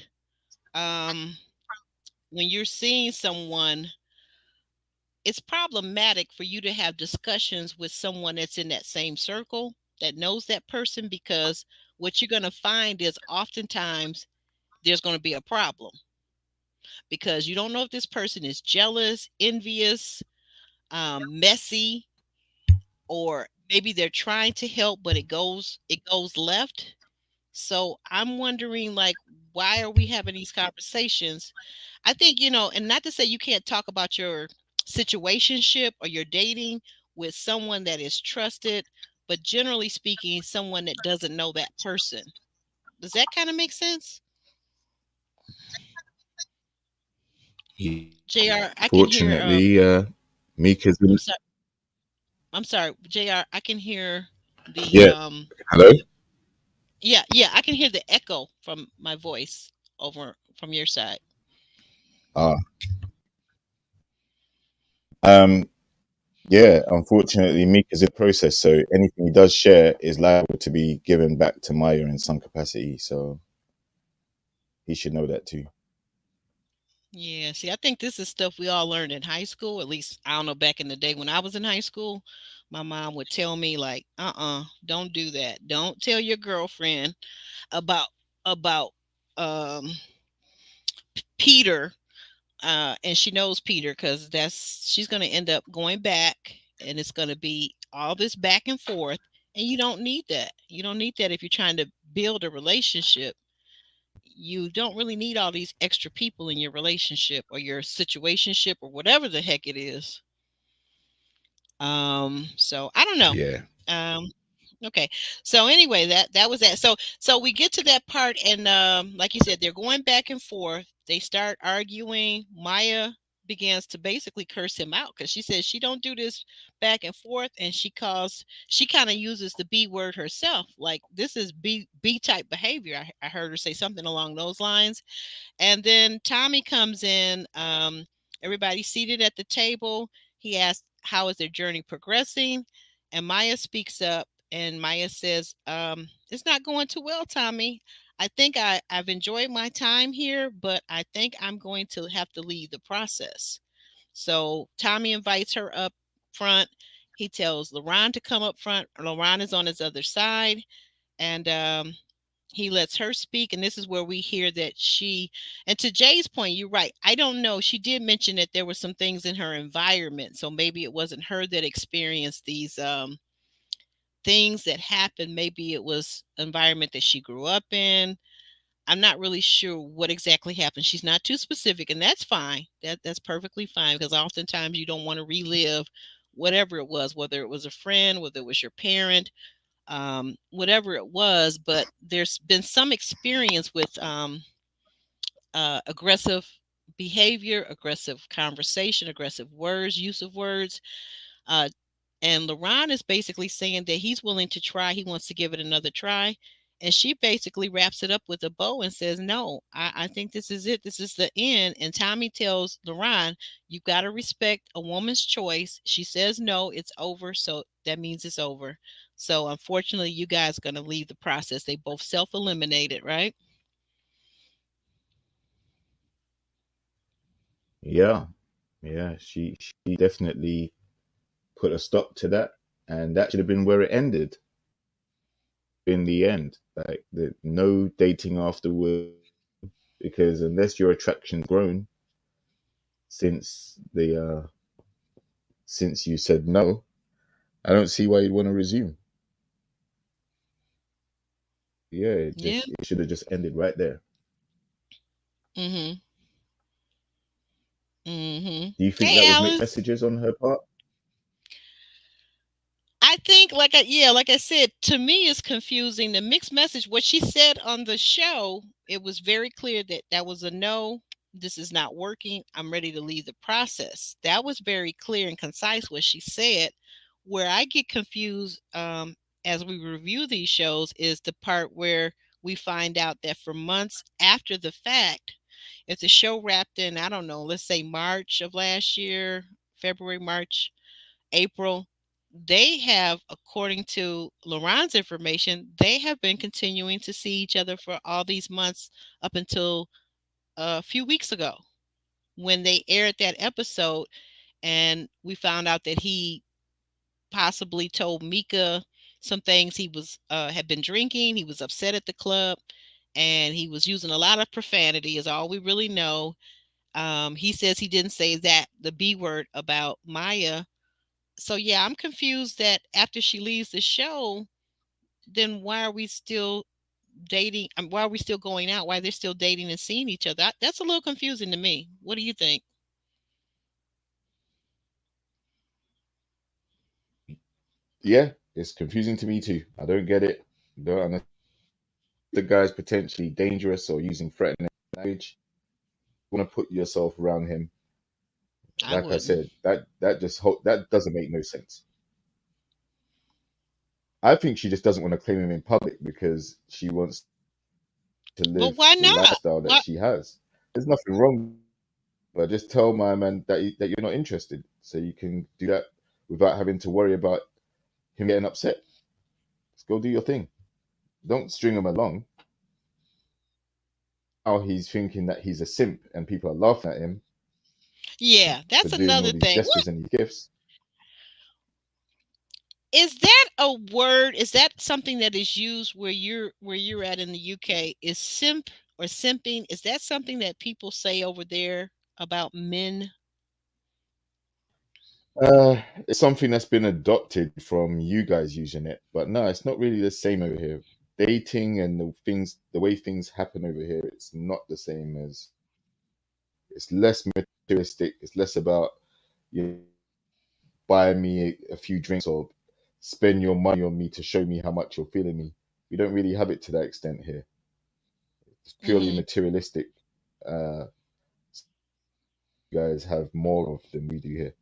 [SPEAKER 2] um when you're seeing someone, it's problematic for you to have discussions with someone that's in that same circle that knows that person, because what you're going to find is oftentimes there's going to be a problem because you don't know if this person is jealous, envious, messy, or maybe they're trying to help but it goes left. So I'm wondering, like, why are we having these conversations? I think, and not to say you can't talk about your situationship or your dating with someone that is trusted, but generally speaking, someone that doesn't know that person. Does that kind of make sense? JR, I can hear
[SPEAKER 3] Fortunately, Mika's
[SPEAKER 2] I'm
[SPEAKER 3] in.
[SPEAKER 2] sorry. I'm sorry, JR, I can hear the
[SPEAKER 3] Yeah. Hello.
[SPEAKER 2] yeah, I can hear the echo from my voice over from your side.
[SPEAKER 3] Ah. Um. Yeah. Unfortunately, Mika's in process, so anything he does share is liable to be given back to Maya in some capacity. So he should know that too.
[SPEAKER 2] Yeah, see, I think this is stuff we all learned in high school. At least I don't know, back in the day when I was in high school, my mom would tell me like, don't do that. Don't tell your girlfriend about about um Peter. And she knows Peter because that's she's gonna end up going back and it's gonna be all this back and forth. And you don't need that. You don't need that if you're trying to build a relationship. You don't really need all these extra people in your relationship or your situationship or whatever the heck it is. So I don't know.
[SPEAKER 3] Yeah.
[SPEAKER 2] Um, okay. So anyway, that was that. So we get to that part, and like you said, they're going back and forth. They start arguing. Maya begins to basically curse him out because she says she don't do this back and forth, and she kind of uses the B word herself. Like, this is B type behavior. I heard her say something along those lines. And then Tommy comes in. Everybody's seated at the table. He asks, how is their journey progressing? And Maya speaks up, and Maya says, it's not going too well, Tommy. I think I've enjoyed my time here, but I think I'm going to have to leave the process. So Tommy invites her up front. He tells LaRon to come up front. LaRon is on his other side. And he lets her speak, and this is where we hear that and to Jay's point, you're right, I don't know, she did mention that there were some things in her environment, so maybe it wasn't her that experienced these things that happened. Maybe it was environment that she grew up in. I'm not really sure what exactly happened. She's not too specific, and that's fine. That's perfectly fine, because oftentimes you don't want to relive whatever it was, whether it was a friend, whether it was your parent, whatever it was. But there's been some experience with aggressive behavior, aggressive conversation, aggressive words, use of words. Uh, and LaRon is basically saying that he's willing to try. He wants to give it another try. And she basically wraps it up with a bow and says, no, I think this is it. This is the end. And Tommy tells LaRon, you've got to respect a woman's choice. She says no, it's over. So that means it's over. So unfortunately, you guys are going to leave the process. They both self-eliminated, right?
[SPEAKER 3] Yeah. Yeah. She definitely put a stop to that, and that should have been where it ended. in the end. Like no dating afterward, because unless your attraction's grown since the since you said no, I don't see why you'd want to resume. Yeah,
[SPEAKER 2] Yeah.
[SPEAKER 3] it should have just ended right there.
[SPEAKER 2] Mhm. Mhm.
[SPEAKER 3] Do you think
[SPEAKER 2] Hey,
[SPEAKER 3] that was mixed
[SPEAKER 2] Alan.
[SPEAKER 3] messages on her part?
[SPEAKER 2] I think, like I said, to me, it's confusing. The mixed message, what she said on the show, it was very clear that that was a no. This is not working. I'm ready to leave the process. That was very clear and concise what she said. Where I get confused, as we review these shows, is the part where we find out that for months after the fact, if the show wrapped in, I don't know, let's say March of last year, February, March, April, they have, according to Laron's information, they have been continuing to see each other for all these months up until a few weeks ago when they aired that episode. And we found out that he possibly told Mika some things. He was had been drinking. He was upset at the club, and he was using a lot of profanity. Is all we really know. He says he didn't say that the B word about Maya. So yeah, I'm confused that after she leaves the show, then why are we still dating? Why are we still going out? Why they're still dating and seeing each other? That's a little confusing to me. What do you think?
[SPEAKER 3] Yeah, it's confusing to me too. I don't get it. Don't understand. The guy's potentially dangerous or using threatening language. You want to put yourself around him.
[SPEAKER 2] I
[SPEAKER 3] Like I
[SPEAKER 2] wouldn't.
[SPEAKER 3] said, that doesn't make no sense. I think she just doesn't want to claim him in public because she wants to
[SPEAKER 2] But
[SPEAKER 3] live
[SPEAKER 2] why
[SPEAKER 3] the
[SPEAKER 2] not?
[SPEAKER 3] lifestyle that
[SPEAKER 2] Why?
[SPEAKER 3] she has. There's nothing wrong, but just tell my man that that you're not interested, so you can do that without having to worry about him getting upset. Just go do your thing. Don't string him along. How he's thinking that he's a simp and people are laughing at him
[SPEAKER 2] Yeah,
[SPEAKER 3] for
[SPEAKER 2] that's
[SPEAKER 3] doing all
[SPEAKER 2] another
[SPEAKER 3] these
[SPEAKER 2] thing. What
[SPEAKER 3] gestures and these gifts.
[SPEAKER 2] is that a word? Is that something that is used where you're at in the UK? Is simp or simping? Is that something that people say over there about men?
[SPEAKER 3] It's something that's been adopted from you guys using it, but no, it's not really the same over here. Dating and the way things happen over here, it's not the same as. It's less materialistic. It's less about you buy me a few drinks or spend your money on me to show me how much you're feeling me. We don't really have it to that extent here. It's purely
[SPEAKER 2] Mm-hmm.
[SPEAKER 3] materialistic. Uh, you guys have more of than we do here.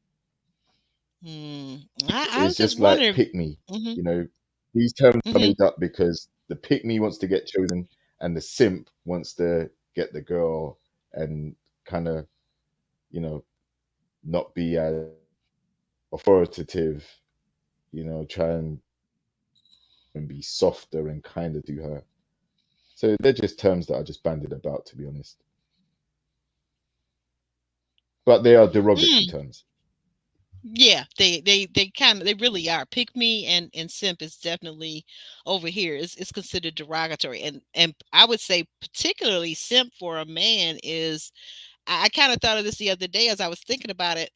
[SPEAKER 2] Mm. I
[SPEAKER 3] It's
[SPEAKER 2] was just
[SPEAKER 3] just like
[SPEAKER 2] wondering.
[SPEAKER 3] pick me.
[SPEAKER 2] Mm-hmm.
[SPEAKER 3] You know, these terms are
[SPEAKER 2] Mm-hmm.
[SPEAKER 3] made up because the pick me wants to get chosen and the simp wants to get the girl and kind of, you know, not be as authoritative, try and be softer and kinder to her. So they're just terms that are just bandied about, to be honest. But they are derogatory
[SPEAKER 2] Mm.
[SPEAKER 3] terms.
[SPEAKER 2] Yeah, they kind of they really are. Pick me and simp is definitely over here. It's considered derogatory, and I would say particularly simp for a man is. I kind of thought of this the other day as I was thinking about it.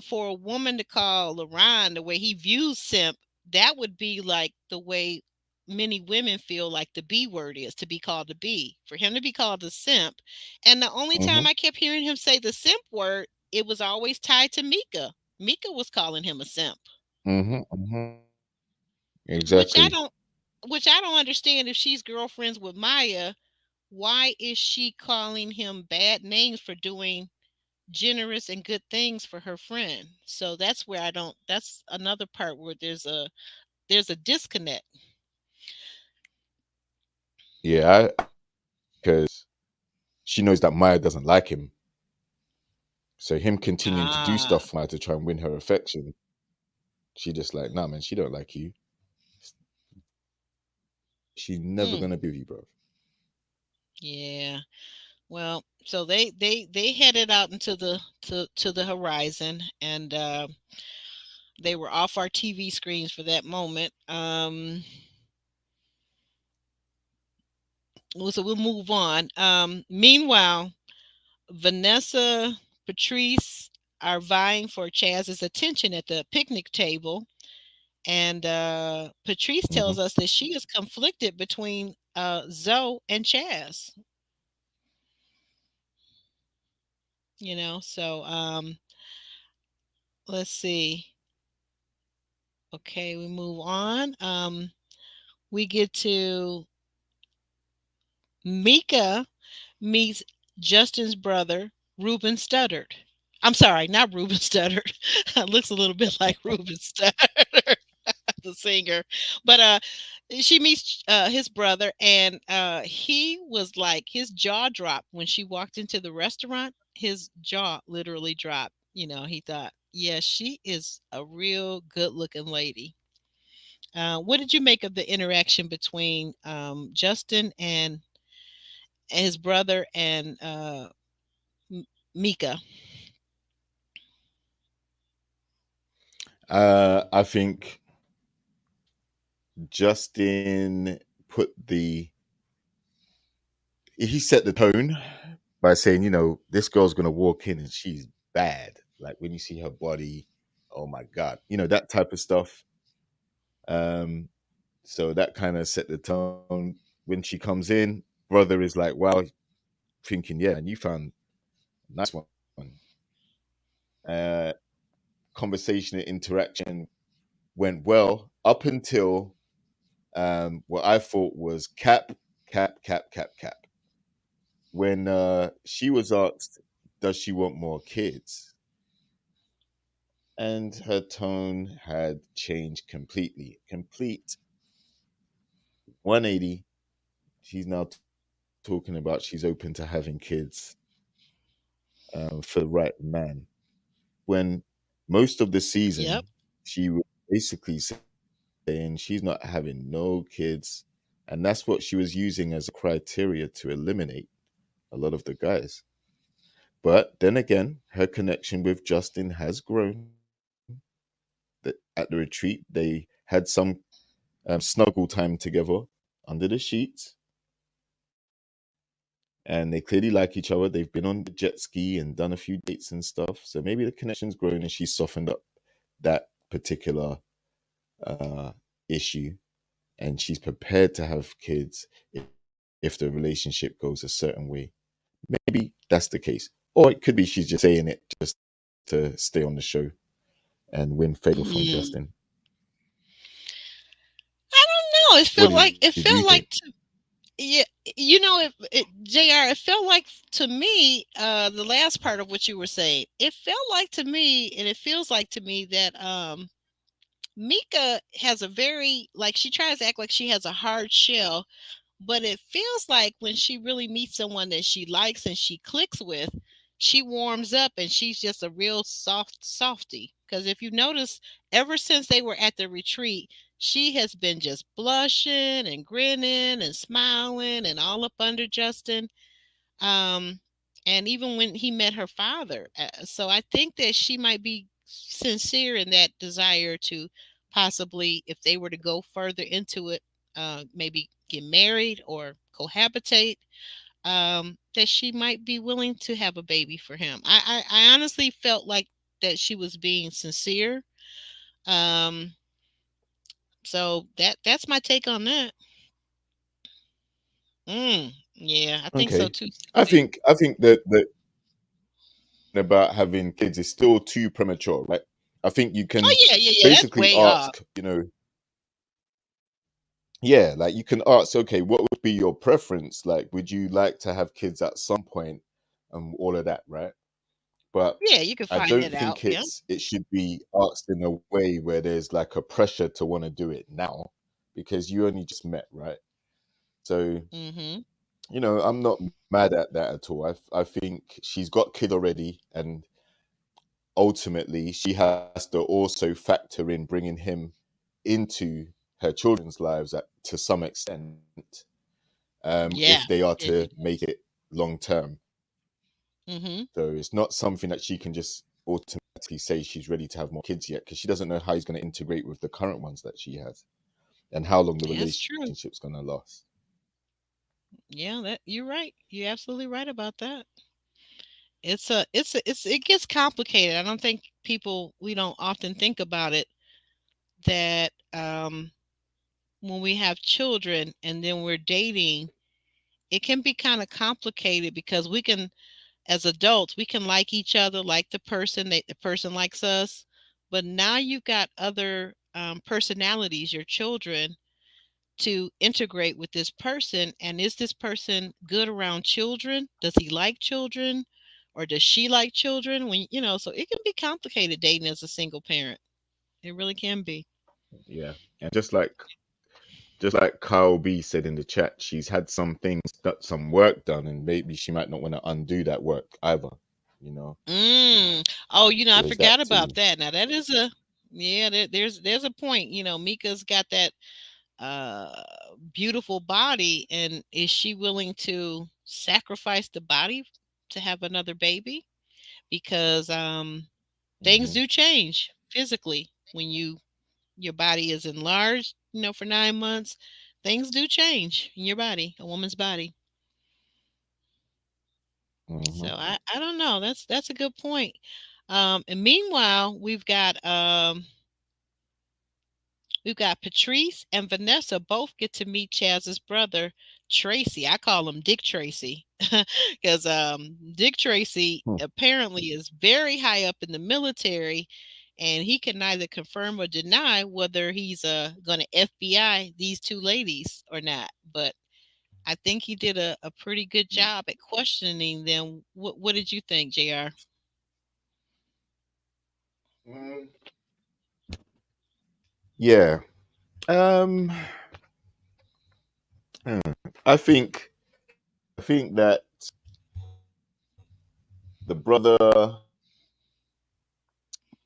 [SPEAKER 2] For a woman to call LaRon the way he views simp, that would be like the way many women feel like the B word is to be called the B. For him to be called a simp, and the only time
[SPEAKER 3] Hmm.
[SPEAKER 2] I kept hearing him say the simp word, it was always tied to Mika. Mika was calling him a simp,
[SPEAKER 3] Hmm. Hmm.
[SPEAKER 2] which I
[SPEAKER 3] Exactly.
[SPEAKER 2] don't, which I don't understand. If she's girlfriends with Maya, why is she calling him bad names for doing generous and good things for her friend? So that's where I don't. That's another part where there's a disconnect.
[SPEAKER 3] Yeah, because she knows that Maya doesn't like him. So him continuing to do
[SPEAKER 2] Ah.
[SPEAKER 3] stuff for her to try and win her affection, she just like, nah, man, she don't like you. She's never
[SPEAKER 2] Mm,
[SPEAKER 3] gonna be with you, bro.
[SPEAKER 2] yeah. Well, so they headed out into to the horizon, and they were off our TV screens for that moment. So we'll move on. Meanwhile, Vanessa, Patrice are vying for Chaz's attention at the picnic table. And Patrice tells
[SPEAKER 3] Hmm.
[SPEAKER 2] us that she is conflicted between Zoe and Chaz. So let's see. Okay, we move on. We get to Mika meets Justin's brother, Ruben Studdard. I'm sorry, not Ruben Studdard. Looks a little bit like Ruben Studdard, the singer. But she meets his brother, and he was like, his jaw dropped when she walked into the restaurant. His jaw literally dropped. He thought, yeah, she is a real good looking lady. What did you make of the interaction between Justin and his brother and Mika?
[SPEAKER 3] I think Justin put the he set the tone by saying, this girl's gonna walk in and she's bad. Like when you see her body, oh my god, that type of stuff. Um, so that kind of set the tone. When she comes in, brother is like, wow, thinking, yeah, and you found a nice one. Uh, Conversation and interaction went well up until what I thought was cap. When she was asked, does she want more kids? And her tone had changed completely. Complete 180. She's now talking about she's open to having kids for the right man. When most of the
[SPEAKER 2] Yep.
[SPEAKER 3] season, she was basically saying she's not having no kids. And that's what she was using as a criteria to eliminate a lot of the guys. But then again, her connection with Justin has grown. At the retreat, they had some snuggle time together under the sheets, and they clearly like each other. They've been on the jet ski and done a few dates and stuff. So maybe the connection's grown and she's softened up that particular uh, issue, and she's prepared to have kids if the relationship goes a certain way. Maybe that's the case. Or it could be she's just saying it just to stay on the show and win favor from
[SPEAKER 2] Hmm.
[SPEAKER 3] Justin.
[SPEAKER 2] I don't know. It
[SPEAKER 3] What
[SPEAKER 2] felt
[SPEAKER 3] did
[SPEAKER 2] like
[SPEAKER 3] you
[SPEAKER 2] it
[SPEAKER 3] think?
[SPEAKER 2] felt like yeah, Jr. It felt like to me, the last part of what you were saying, it felt like to me, and it feels like to me that Mika has a very like she tries to act like she has a hard shell, but it feels like when she really meets someone that she likes and she clicks with, she warms up and she's just a real soft softy. Because if you notice, ever since they were at the retreat, she has been just blushing and grinning and smiling and all up under Justin. Um, and even when he met her father, so I think that she might be sincere in that desire to possibly, if they were to go further into it, maybe get married or cohabitate, that she might be willing to have a baby for him. I honestly felt like that she was being sincere. Um, so that's my take on that. Yeah, I think so
[SPEAKER 3] Okay.
[SPEAKER 2] too.
[SPEAKER 3] I think that about having kids is still too premature, right? I think you
[SPEAKER 2] Oh
[SPEAKER 3] can
[SPEAKER 2] yeah, yeah, yeah. That's
[SPEAKER 3] basically
[SPEAKER 2] way up.
[SPEAKER 3] ask, yeah, like you can ask, okay, what would be your preference? Like, would you like to have kids at some point and all of that, right? But
[SPEAKER 2] Yeah, you can
[SPEAKER 3] I
[SPEAKER 2] find
[SPEAKER 3] don't
[SPEAKER 2] that out.
[SPEAKER 3] think
[SPEAKER 2] Yeah.
[SPEAKER 3] it should be asked in a way where there's like a pressure to want to do it now because you only just met, right? So,
[SPEAKER 2] Mhm.
[SPEAKER 3] I'm not mad at that at all. I think she's got kid already, and ultimately she has to also factor in bringing him into her children's lives to some extent,
[SPEAKER 2] Yeah.
[SPEAKER 3] if they are
[SPEAKER 2] Yeah, she
[SPEAKER 3] to
[SPEAKER 2] does.
[SPEAKER 3] make it long term.
[SPEAKER 2] Mhm.
[SPEAKER 3] So it's not something that she can just automatically say she's ready to have more kids yet because she doesn't know how he's going to integrate with the current ones that she has and how long the
[SPEAKER 2] Yeah, that's true.
[SPEAKER 3] relationship's going to last.
[SPEAKER 2] Yeah, that you're right. You're absolutely right about that. It gets complicated. I don't think people we don't often think about it that when we have children and then we're dating, it can be kind of complicated because we can, as adults, we can like each other, like the person likes us, but now you've got other personalities, your children, to integrate with this person. And is this person good around children? Does he like children? Or does she like children? So it can be complicated dating as a single parent. It really can be.
[SPEAKER 3] Yeah, and just like Kyle B said in the chat, she's had some things, some work done, and maybe she might not want to undo that work either. You know,
[SPEAKER 2] Oh, I
[SPEAKER 3] there's that
[SPEAKER 2] forgot about
[SPEAKER 3] too.
[SPEAKER 2] that. Now that is a yeah. There's a point. Mika's got that uh beautiful body, and is she willing to sacrifice the body to have another baby? Because things
[SPEAKER 3] Hmm.
[SPEAKER 2] do change physically when your body is enlarged, for 9 months. Things do change in your body, a woman's body. So
[SPEAKER 3] Hmm.
[SPEAKER 2] I don't know. That's a good point. And meanwhile, we've got Patrice and Vanessa both get to meet Chaz's brother, Tracy. I call him Dick Tracy because Dick Tracy apparently is very high up in the military, and he can neither confirm or deny whether he's going to FBI these two ladies or not. But I think he did a pretty good job at questioning them. What did you think, JR?
[SPEAKER 3] Mm, yeah. Um. hmm, I think. I think that the brother,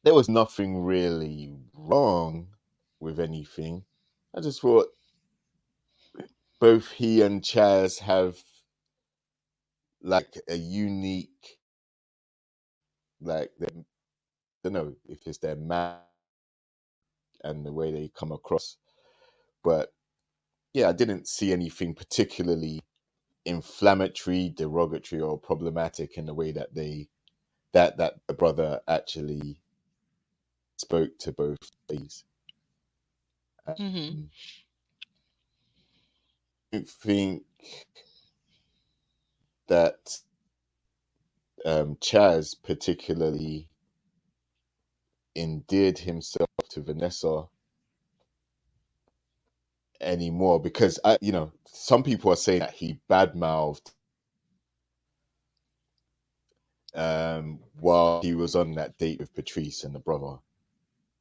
[SPEAKER 3] there was nothing really wrong with anything. I just thought both he and Chaz have like a unique, like, don't know if it's their man and the way they come across, but yeah, I didn't see anything particularly inflammatory, derogatory, or problematic in the way that that the brother actually spoke to both ladies.
[SPEAKER 2] Mm-hmm.
[SPEAKER 3] Um, I think that Chaz particularly endeared himself to Vanessa anymore because some people are saying that he badmouthed while he was on that date with Patrice and the brother.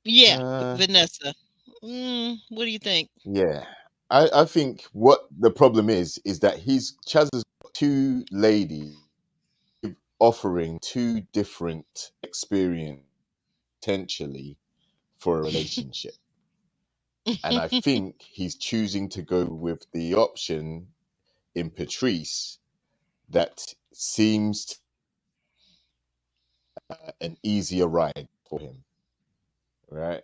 [SPEAKER 2] Yeah,
[SPEAKER 3] Uh,
[SPEAKER 2] Vanessa. What do you think?
[SPEAKER 3] yeah, I think what the problem is that Chaz has got two ladies offering two different experience potentially for a relationship. And I think he's choosing to go with the option in Patrice that seems an easier ride for him, right?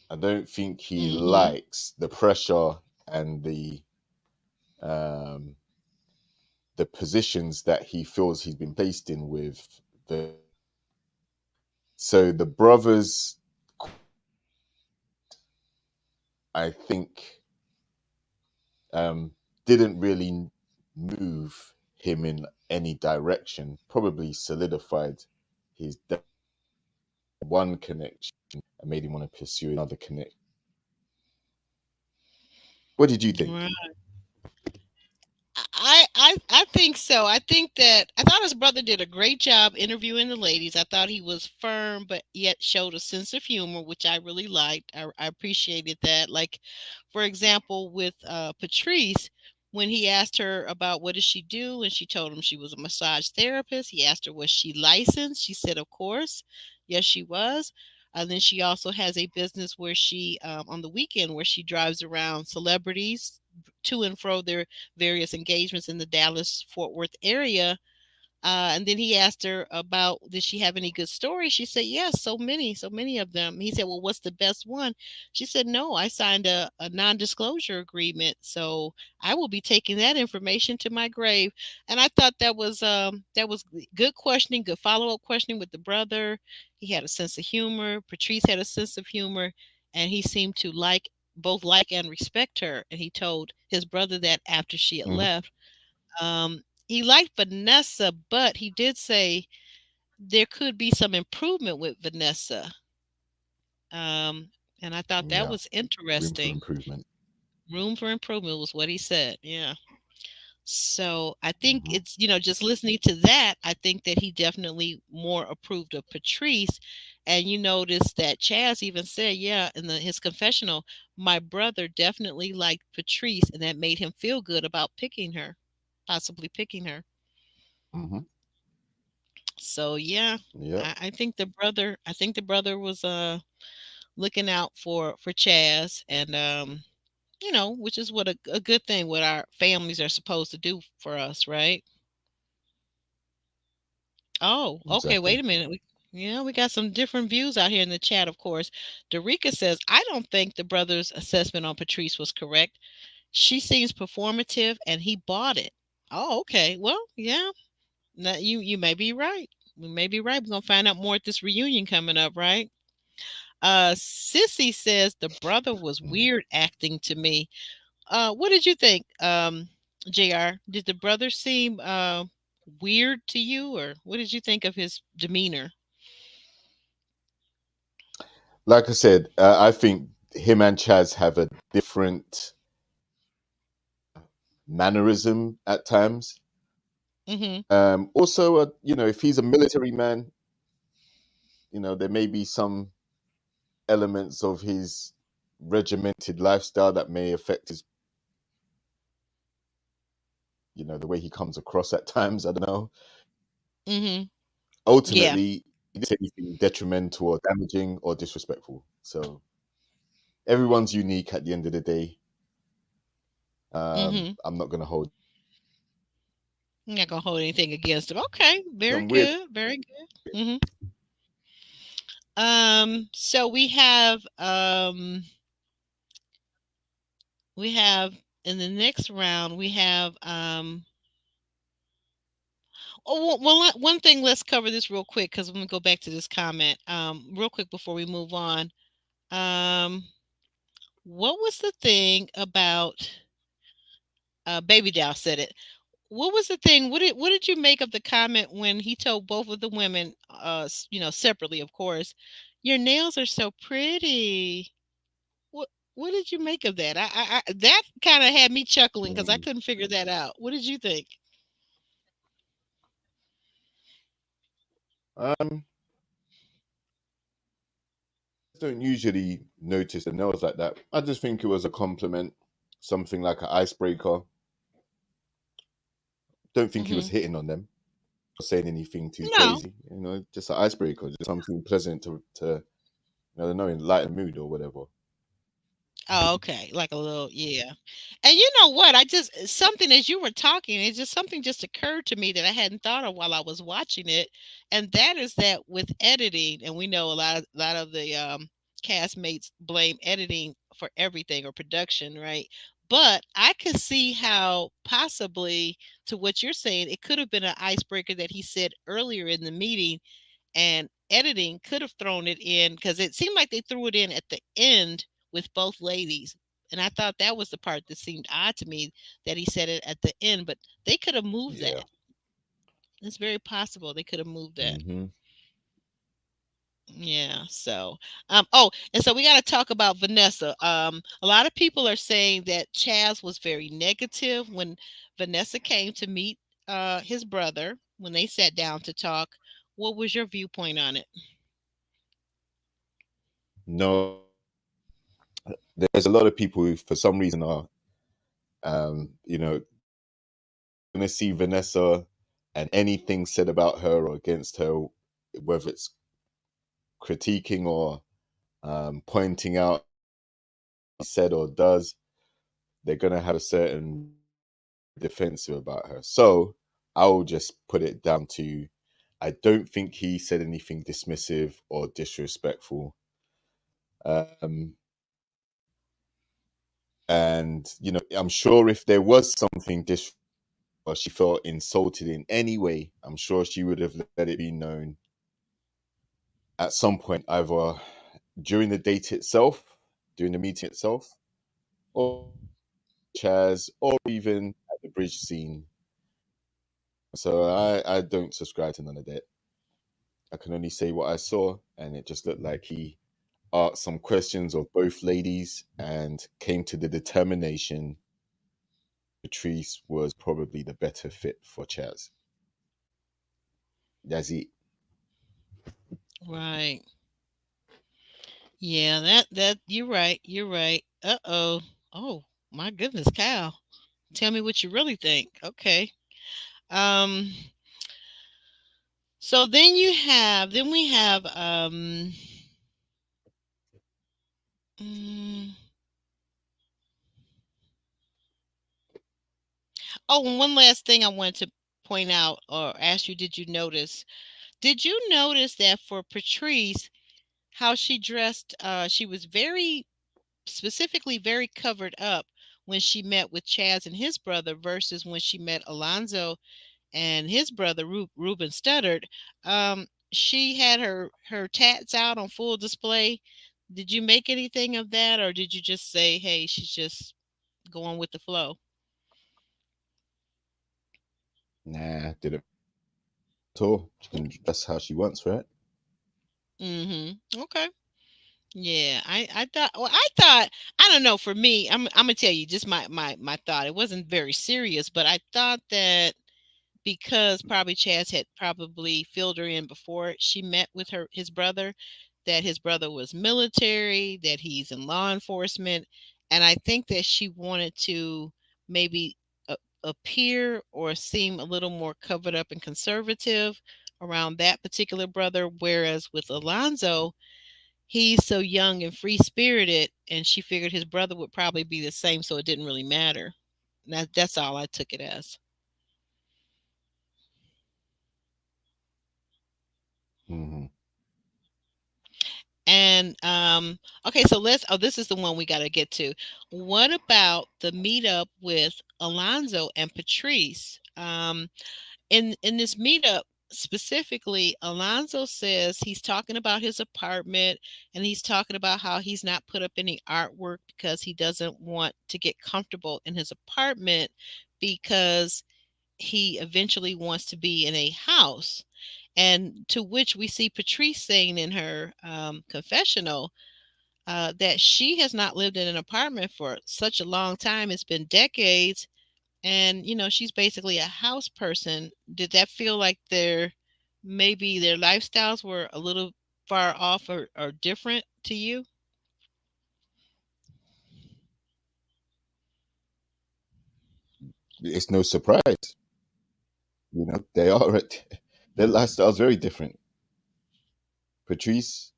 [SPEAKER 3] I don't think he
[SPEAKER 2] Mm-hmm.
[SPEAKER 3] likes the pressure and um, the positions that he feels he's been placed in with the. So the brothers, I think, um, didn't really move him in any direction. Probably solidified his one connection and made him want to pursue another connection. What did you think?
[SPEAKER 2] Right. I think so. I think that I thought his brother did a great job interviewing the ladies. I thought he was firm, but yet showed a sense of humor, which I really liked. I appreciated that. Like, for example, with Patrice, when he asked her about what does she do, and she told him she was a massage therapist. He asked her was she licensed. She said, of course, yes, she was. And then she also has a business where she on the weekend where she drives around celebrities to and fro their various engagements in the Dallas Fort Worth area, And then he asked her about, did she have any good stories? She said, yes, so many of them. He said, well, what's the best one? She said, no, I signed a non-disclosure agreement. So I will be taking that information to my grave. And I thought that was good questioning, good follow-up questioning with the brother. He had a sense of humor. Patrice had a sense of humor, and he seemed to both like and respect her. And he told his brother that after she had
[SPEAKER 3] Mhm.
[SPEAKER 2] left. He liked Vanessa, but he did say there could be some improvement with Vanessa. Um, and I thought that
[SPEAKER 3] Yeah,
[SPEAKER 2] was
[SPEAKER 3] room for
[SPEAKER 2] interesting.
[SPEAKER 3] improvement.
[SPEAKER 2] Room for improvement was what he said. Yeah. So I think
[SPEAKER 3] Hmm.
[SPEAKER 2] it's, just listening to that, I think that he definitely more approved of Patrice. And you notice that Chaz even said, yeah, in his confessional, my brother definitely liked Patrice, and that made him feel good about picking her, possibly picking her.
[SPEAKER 3] Hmm.
[SPEAKER 2] So yeah,
[SPEAKER 3] Yep.
[SPEAKER 2] I think the brother was looking out for Chaz, and which is what a good thing, what our families are supposed to do for us, right? Oh, okay,
[SPEAKER 3] Exactly.
[SPEAKER 2] wait a minute. We got some different views out here in the chat, of course. Darica says, I don't think the brother's assessment on Patrice was correct. She seems performative and he bought it. Oh, okay. Well, yeah. Now, you may be right. We may be right. We're gonna find out more at this reunion coming up, right? Sissy says the brother was
[SPEAKER 3] Mm.
[SPEAKER 2] weird acting to me. What did you think, JR? Did the brother seem weird to you, or what did you think of his demeanor?
[SPEAKER 3] Like I said, I think him and Chaz have a different mannerism at times.
[SPEAKER 2] Mm-hmm.
[SPEAKER 3] Also, if he's a military man, there may be some elements of his regimented lifestyle that may affect his, the way he comes across at times. I don't know.
[SPEAKER 2] Mm-hmm. Yeah.
[SPEAKER 3] Ultimately, he didn't say anything detrimental or damaging or disrespectful. So everyone's unique at the end of the day.
[SPEAKER 2] Mm-hmm.
[SPEAKER 3] I'm not going to hold
[SPEAKER 2] I'm not gonna hold anything against him. Okay. Very
[SPEAKER 3] some weird.
[SPEAKER 2] good. Very good. Mm-hmm. So we have in the next round we have one thing. Let's cover this real quick because I'm gonna go back to this comment real quick before we move on. Um, what was the thing about Baby Doll said it? What was the thing? What did you make of the comment when he told both of the women, separately, of course, your nails are so pretty? What what did you make of that? That kind of had me chuckling because I
[SPEAKER 3] Mm.
[SPEAKER 2] couldn't figure that out. What did you think?
[SPEAKER 3] Um, don't usually notice the nails like that. I just think it was a compliment, something like an icebreaker. Don't think he was
[SPEAKER 2] Hmm.
[SPEAKER 3] hitting on them or saying anything too
[SPEAKER 2] No.
[SPEAKER 3] crazy. Just an icebreaker, just something pleasant to I don't know, lighten the mood or whatever.
[SPEAKER 2] Oh, okay. Like a little, yeah. And you know what? I just something as you were talking, it just something just occurred to me that I hadn't thought of while I was watching it, and that is that with editing, and we know a lot of the castmates blame editing for everything or production, right? But I could see how possibly to what you're saying, it could have been an icebreaker that he said earlier in the meeting, and editing could have thrown it in because it seemed like they threw it in at the end with both ladies. And I thought that was the part that seemed odd to me that he said it at the end, but they could have moved
[SPEAKER 3] Yeah.
[SPEAKER 2] that. It's very possible they could have moved that.
[SPEAKER 3] Hmm.
[SPEAKER 2] Yeah. So, and so we got to talk about Vanessa. A lot of people are saying that Chaz was very negative when Vanessa came to meet his brother when they sat down to talk. What was your viewpoint on it?
[SPEAKER 3] No, there's a lot of people who, for some reason, are going to see Vanessa and anything said about her or against her, whether it's critiquing or pointing out said or does, they're going to have a certain defensive about her. So I'll just put it down to I don't think he said anything dismissive or disrespectful. Um, and I'm sure if there was something or she felt insulted in any way, I'm sure she would have let it be known at some point, either during the date itself, during the meeting itself, or Chaz, or even at the bridge scene. So I don't subscribe to none of that. I can only say what I saw, and it just looked like he asked some questions of both ladies and came to the determination Patrice was probably the better fit for Chaz. That's it.
[SPEAKER 2] Right. Yeah, that you're right. You're right. Uh-oh. Oh, my goodness, Kyle. Tell me what you really think. Okay. Um so then we have mm, oh, and one last thing I wanted to point out or ask you, did you notice that for Patrice, how she dressed, she was very specifically very covered up when she met with Chaz and his brother versus when she met Alonzo and his brother Ruben Studdard. She had her tats out on full display. Did you make anything of that, or did you just say, "Hey, she's just going with the flow"?
[SPEAKER 3] Nah, didn't at all. She can dress how she wants, right?
[SPEAKER 2] Mm-hmm. Okay. Yeah, I thought. Well, I thought. I don't know. For me, I'm gonna tell you just my thought. It wasn't very serious, but I thought that because probably Chaz had probably filled her in before she met with his brother, that his brother was military, that he's in law enforcement, and I think that she wanted to maybe appear or seem a little more covered up and conservative around that particular brother, whereas with Alonzo, he's so young and free spirited, and she figured his brother would probably be the same, so it didn't really matter. That's all I took it as.
[SPEAKER 3] Mm-hmm.
[SPEAKER 2] And okay, so let's. Oh, this is the one we got to get to. What about the meetup with Alonzo and Patrice? In this meetup specifically, Alonzo says he's talking about his apartment and he's talking about how he's not put up any artwork because he doesn't want to get comfortable in his apartment because he eventually wants to be in a house. And to which we see Patrice saying in her confessional that she has not lived in an apartment for such a long time. It's been decades. And, she's basically a house person. Did that feel like maybe their lifestyles were a little far off or different to you?
[SPEAKER 3] It's no surprise. They are their lifestyle's very different. Patrice,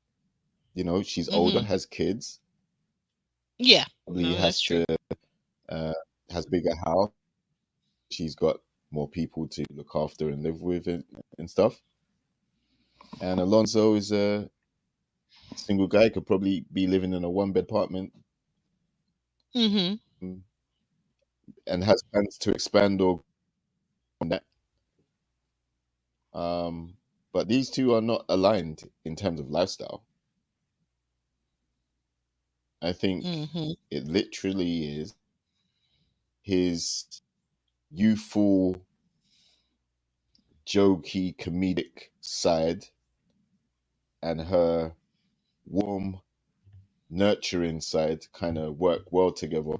[SPEAKER 3] she's older,
[SPEAKER 2] Mm-hmm.
[SPEAKER 3] has kids,
[SPEAKER 2] Yeah.
[SPEAKER 3] probably
[SPEAKER 2] No, that's
[SPEAKER 3] has
[SPEAKER 2] true.
[SPEAKER 3] to uh has bigger house. She's got more people to look after and live with and stuff. And Alonso is a single guy, could probably be living in a one-bed apartment,
[SPEAKER 2] Mm-hmm.
[SPEAKER 3] mm, and has plans to expand or on that. Um, but these two are not aligned in terms of lifestyle. I think
[SPEAKER 2] Mm-hmm.
[SPEAKER 3] it literally is his youthful, jokey, comedic side and her warm, nurturing side kind of work well together.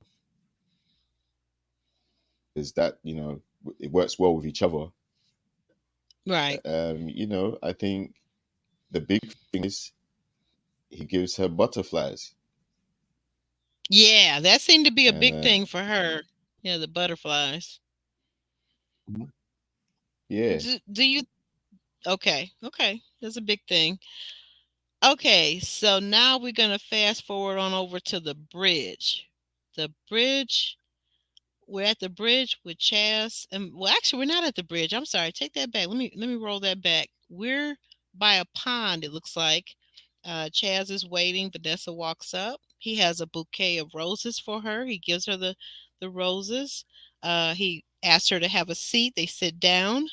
[SPEAKER 3] Is that, it works well with each other.
[SPEAKER 2] Right.
[SPEAKER 3] I think the big thing is he gives her butterflies.
[SPEAKER 2] Yeah, that seemed to be a
[SPEAKER 3] And
[SPEAKER 2] big thing for her. Yeah, the butterflies.
[SPEAKER 3] Mhm. Yeah.
[SPEAKER 2] Do you Okay, okay. That's a big thing. Okay, so now we're going to fast forward on over to the bridge. The bridge, we're at the bridge with Chaz, and well, actually, we're not at the bridge. I'm sorry, take that back. Let me roll that back. We're by a pond. It looks like. Chaz is waiting. Vanessa walks up. He has a bouquet of roses for her. He gives her the roses. He asks her to have a seat. They sit down.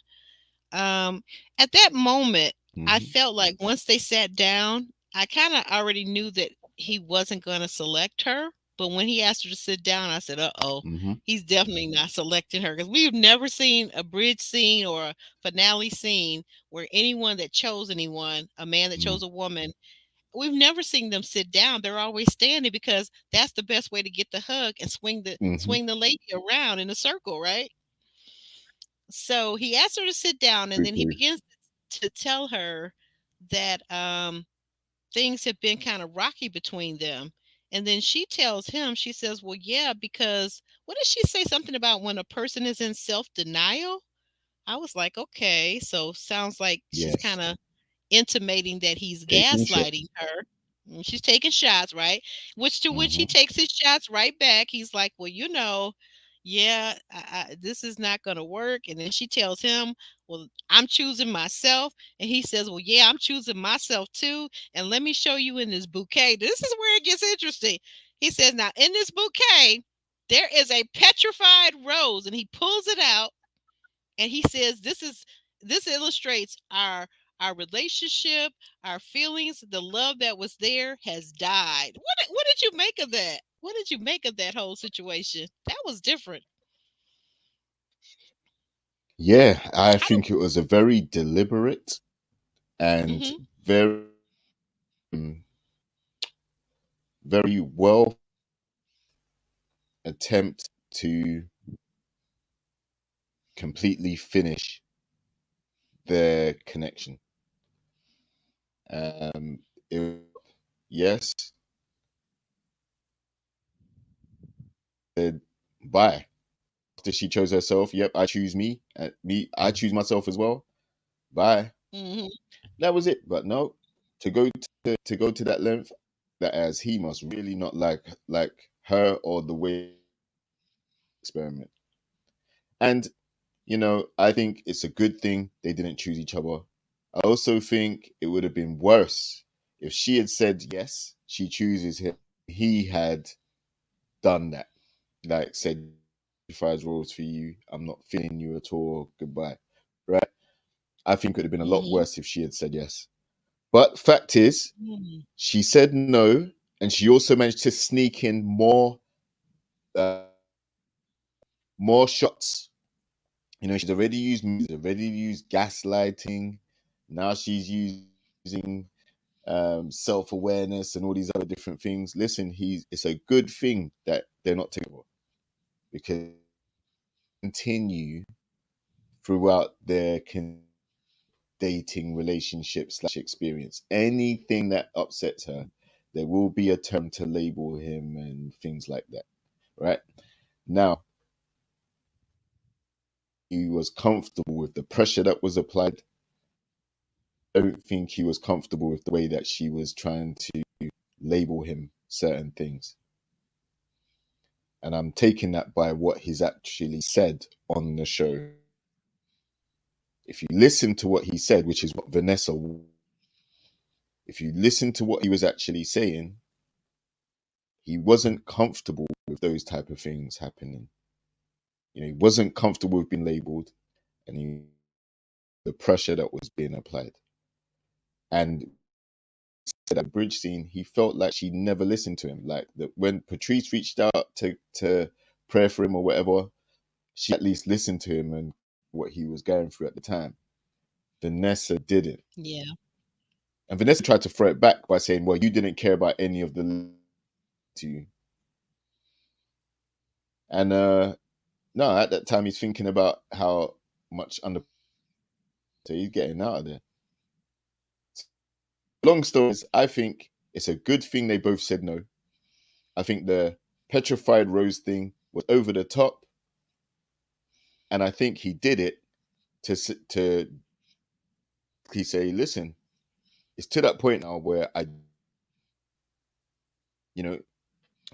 [SPEAKER 2] Um, at that moment, I
[SPEAKER 3] Mm-hmm.
[SPEAKER 2] felt like once they sat down, I kind of already knew that he wasn't going to select her. But when he asked her to sit down, I said, "Uh oh,
[SPEAKER 3] Mm-hmm.
[SPEAKER 2] he's definitely not selecting her," because we've never seen a bridge scene or a finale scene where anyone that chose anyone, a man that chose a woman, we've never seen them sit down. They're always standing because that's the best way to get the hug and
[SPEAKER 3] Mm-hmm.
[SPEAKER 2] swing the lady around in a circle, right? So he asked her to sit down, and then he
[SPEAKER 3] True.
[SPEAKER 2] begins to tell her that things have been kind of rocky between them. And then she tells him, she says, "Well, yeah, because what did she say? Something about when a person is in self denial." I was like, okay, so sounds like she's kind
[SPEAKER 3] Yes.
[SPEAKER 2] of intimating that he's
[SPEAKER 3] Taking shot.
[SPEAKER 2] gaslighting her. And she's taking shots, right? Which to which he
[SPEAKER 3] Mm-hmm.
[SPEAKER 2] takes his shots right back. He's like, "Well, yeah, this is not going to work." And then she tells him, "Well, I'm choosing myself." And he says, "Well, yeah, I'm choosing myself too. And let me show you in this bouquet." This is where it gets interesting. He says, "Now, in this bouquet, there is a petrified rose." And he pulls it out and he says, this illustrates our relationship, our feelings, the love that was there has died. What did you make of that? What did you make of that whole situation? That was different.
[SPEAKER 3] Yeah, I
[SPEAKER 2] How do
[SPEAKER 3] think it was a very deliberate and
[SPEAKER 2] mm-hmm,
[SPEAKER 3] very, um, very well attempt to completely finish their connection. Um, it, yes, said bye. After she chose herself, yep, I choose me. I choose myself as well. Bye.
[SPEAKER 2] mm-hmm,
[SPEAKER 3] That was it. But no, to go to go to that length, that as he must really not like her or the way experiment. And I think it's a good thing they didn't choose each other. I also think it would have been worse if she had said yes, she chooses him. He had done that, like said, "Fries rolls for you. I'm not feeling you at all. Goodbye." Right? I think it would have been a lot
[SPEAKER 2] mm-hmm,
[SPEAKER 3] worse if she had said yes. But fact is,
[SPEAKER 2] mm-hmm,
[SPEAKER 3] she said no, and she also managed to sneak in uh, more shots. She's already used gaslighting. Now she's using self awareness and all these other different things. Listen, it's a good thing that they're not together because continue throughout their dating relationship slash experience. Anything that upsets her, there will be a term to label him and things like that. Right now, he was comfortable with the pressure that was applied. I don't think he was comfortable with the way that she was trying to label him certain things. And I'm taking that by what he's actually said on the show. If you listen to what he said, which is what Vanessa, if you listen to what he was actually saying, he wasn't comfortable with those type of things happening. He wasn't comfortable with being labeled and the pressure that was being applied. And that bridge scene, he felt like she never listened to him. Like that when Patrice reached out to pray for him or whatever, she at least listened to him and what he was going through at the time. Vanessa didn't.
[SPEAKER 2] yeah,
[SPEAKER 3] And Vanessa tried to throw it back by saying, "Well, you didn't care about any of the to you." And no, at that time he's thinking about how much under he's getting out of there. Long stories, I think it's a good thing they both said no. I think the petrified rose thing was over the top, and I think he did it to he say, "Listen, it's to that point now where you know,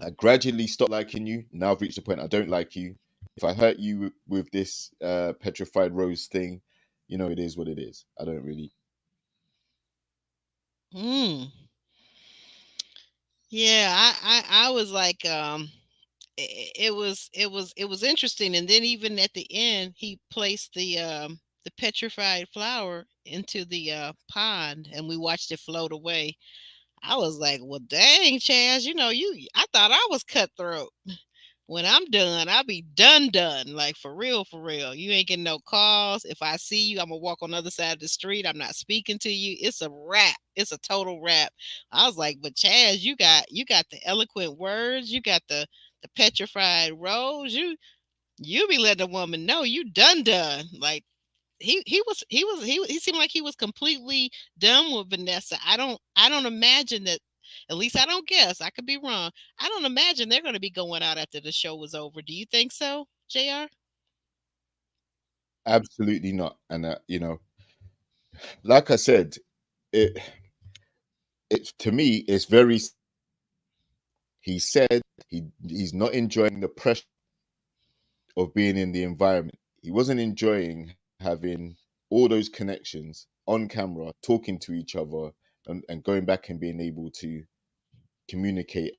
[SPEAKER 3] I gradually stopped liking you. Now I've reached the point I don't like you. if I hurt you with this petrified rose thing, it is what it is. I don't really.
[SPEAKER 2] Mm. Yeah, I was like, it was interesting, and then even at the end, he placed the petrified flower into the pond, and we watched it float away. I was like, well, dang, Chaz, I thought I was cutthroat. When I'm done, I'll be done. Like for real, for real. You ain't getting no calls. If I see you, I'm gonna walk on the other side of the street. I'm not speaking to you. It's a wrap. It's a total wrap. I was like, but Chaz, you got the eloquent words. You got the petrified rose. You be letting a woman know you done. Like he seemed like he was completely done with Vanessa. I don't imagine that. At least I don't guess. I could be wrong. I don't imagine they're going to be going out after the show was over. Do you think so, Jr.?
[SPEAKER 3] Absolutely not. And like I said, it to me it's very. He said he's not enjoying the pressure of being in the environment. He wasn't enjoying having all those connections on camera, talking to each other, and going back and being able to communicate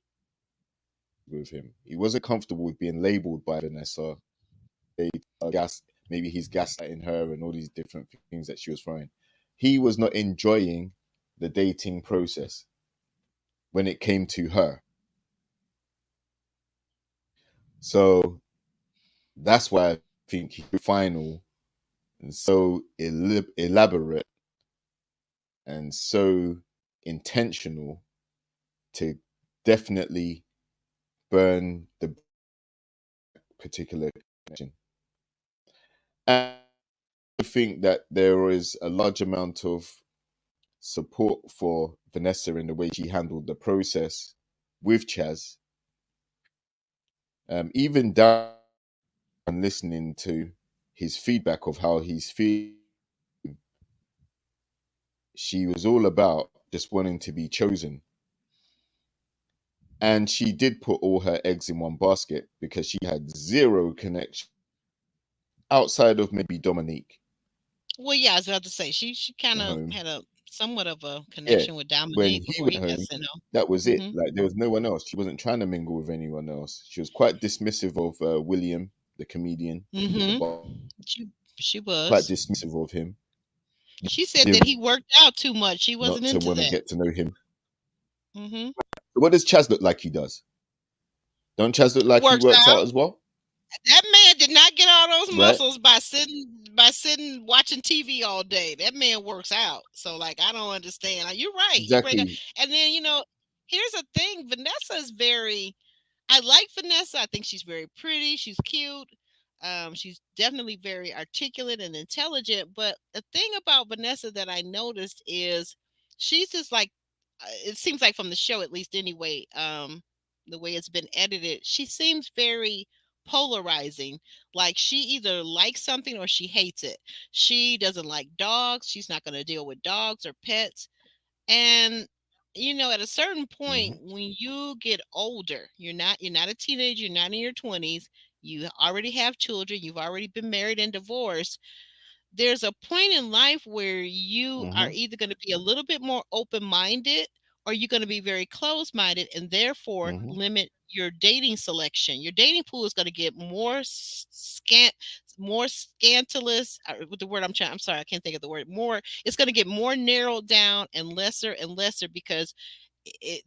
[SPEAKER 3] with him. He wasn't comfortable with being labeled by Vanessa. They maybe he's gaslighting her and all these different things that she was throwing. He was not enjoying the dating process when it came to her. So that's why I think he's final and so elaborate and so intentional to definitely burn the particular connection. And I think that there is a large amount of support for Vanessa in the way she handled the process with Chaz. Even down and listening to his feedback of how he's feeling, she was all about just wanting to be chosen. And she did put all her eggs in one basket because she had zero connection outside of maybe Dominique
[SPEAKER 2] Well, yeah, I was about to say she kind
[SPEAKER 3] at
[SPEAKER 2] of
[SPEAKER 3] home.
[SPEAKER 2] had a somewhat of a
[SPEAKER 3] Yeah,
[SPEAKER 2] connection with
[SPEAKER 3] when
[SPEAKER 2] Dominique
[SPEAKER 3] he
[SPEAKER 2] before
[SPEAKER 3] went
[SPEAKER 2] he got
[SPEAKER 3] home,
[SPEAKER 2] sent home.
[SPEAKER 3] that was it.
[SPEAKER 2] Hmm.
[SPEAKER 3] Like there was no one else. She wasn't trying to mingle with anyone else. She was quite dismissive of William, the comedian, the
[SPEAKER 2] Hmm.
[SPEAKER 3] bar,
[SPEAKER 2] She
[SPEAKER 3] quite
[SPEAKER 2] was.
[SPEAKER 3] dismissive of him.
[SPEAKER 2] She said that
[SPEAKER 3] Did
[SPEAKER 2] he worked out too much. She
[SPEAKER 3] not
[SPEAKER 2] wasn't
[SPEAKER 3] to
[SPEAKER 2] into
[SPEAKER 3] want to
[SPEAKER 2] that.
[SPEAKER 3] get to know him.
[SPEAKER 2] Hmm.
[SPEAKER 3] What does Chaz look like he does? Don't Chaz look like he
[SPEAKER 2] Works
[SPEAKER 3] works
[SPEAKER 2] out.
[SPEAKER 3] out as well?
[SPEAKER 2] That man did not get all those
[SPEAKER 3] Right?
[SPEAKER 2] muscles by sitting watching TV all day. That man works out. So like I don't understand. You're right. He break up.
[SPEAKER 3] Exactly.
[SPEAKER 2] And then here's the thing. Vanessa is very. I like Vanessa. I think she's very pretty. She's cute. She's definitely very articulate and intelligent. But the thing about Vanessa that I noticed is she's just like it seems like from the show at least anyway. The way it's been edited, she seems very polarizing. Like she either likes something or she hates it. She doesn't like dogs. She's not going to deal with dogs or pets. And at a certain point
[SPEAKER 3] Hmm.
[SPEAKER 2] when you get older, you're not a teenager, you're not in your 20s, you already have children, you've already been married and divorced. There's a point in life where you are
[SPEAKER 3] Hmm.
[SPEAKER 2] either going to be a little bit more open-minded or you're going to be very close-minded and therefore
[SPEAKER 3] Hmm.
[SPEAKER 2] limit your dating selection. Your dating pool is going to get more scandalous. With the word I'm sorry, I can't think of the word. More, it's going to get more narrowed down and lesser because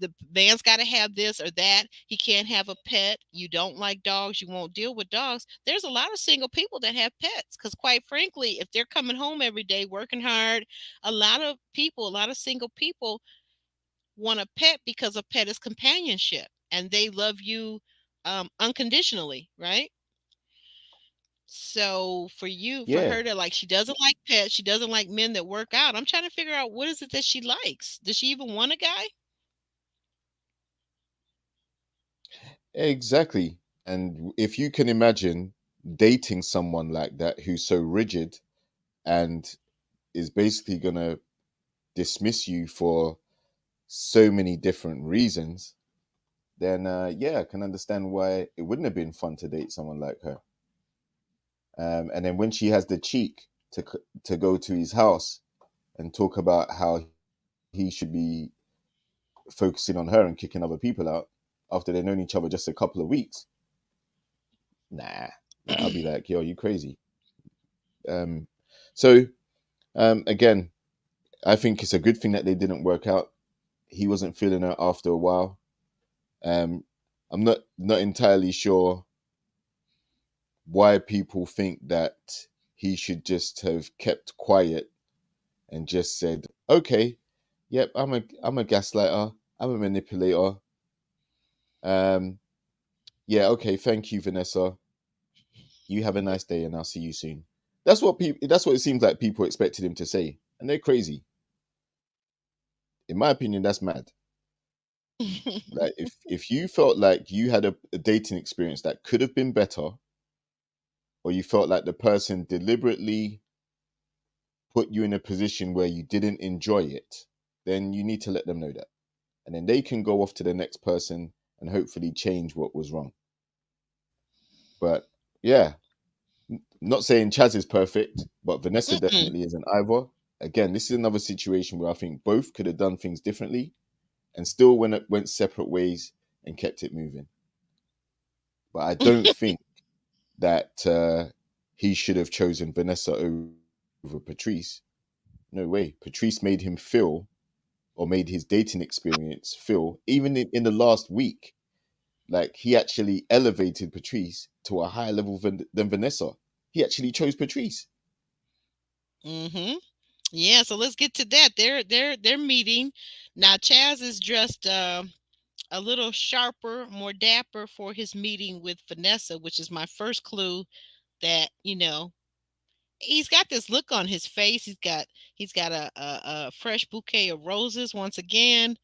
[SPEAKER 2] the man's got to have this or that. He can't have a pet. You don't like dogs. You won't deal with dogs. There's a lot of single people that have pets because, quite frankly, if they're coming home every day working hard, a lot of single people want a pet because a pet is companionship and they love you unconditionally, right? So for
[SPEAKER 3] Yeah,
[SPEAKER 2] her to like, she doesn't like pets, she doesn't like men that work out. I'm trying to figure out what is it that she likes. Does she even want a guy?
[SPEAKER 3] exactly. And if you can imagine dating someone like that who's so rigid and is basically going to dismiss you for so many different reasons, then yeah, I can understand why it wouldn't have been fun to date someone like her. And then when she has the cheek to go to his house and talk about how he should be focusing on her and kicking other people out after they've known each other just a couple of weeks, nah, I'll be like, yo, you crazy. So again, I think it's a good thing that they didn't work out. He wasn't feeling her after a while. I'm not entirely sure why people think that he should just have kept quiet and just said, okay, yep, I'm a gaslighter, I'm a manipulator. Yeah, okay, thank you, Vanessa. You have a nice day and I'll see you soon. That's what it seems like people expected him to say. And they're crazy. In my opinion, that's mad. Like if you felt like you had a dating experience that could have been better, or you felt like the person deliberately put you in a position where you didn't enjoy it, then you need to let them know that. And then they can go off to the next person and hopefully change what was wrong. But yeah, not saying Chaz is perfect, but Vanessa definitely isn't either. Again, this is another situation where I think both could have done things differently and still went separate ways and kept it moving. But I don't think that he should have chosen Vanessa over Patrice. No way. Patrice made him feel, or made his dating experience feel, even in the last week, like he actually elevated Patrice to a higher level than Vanessa. He actually chose Patrice.
[SPEAKER 2] Mm-hmm. Yeah, so let's get to that. They're meeting. Now Chaz is dressed a little sharper, more dapper for his meeting with Vanessa, which is my first clue that, he's got this look on his face. He's got a fresh bouquet of roses once again.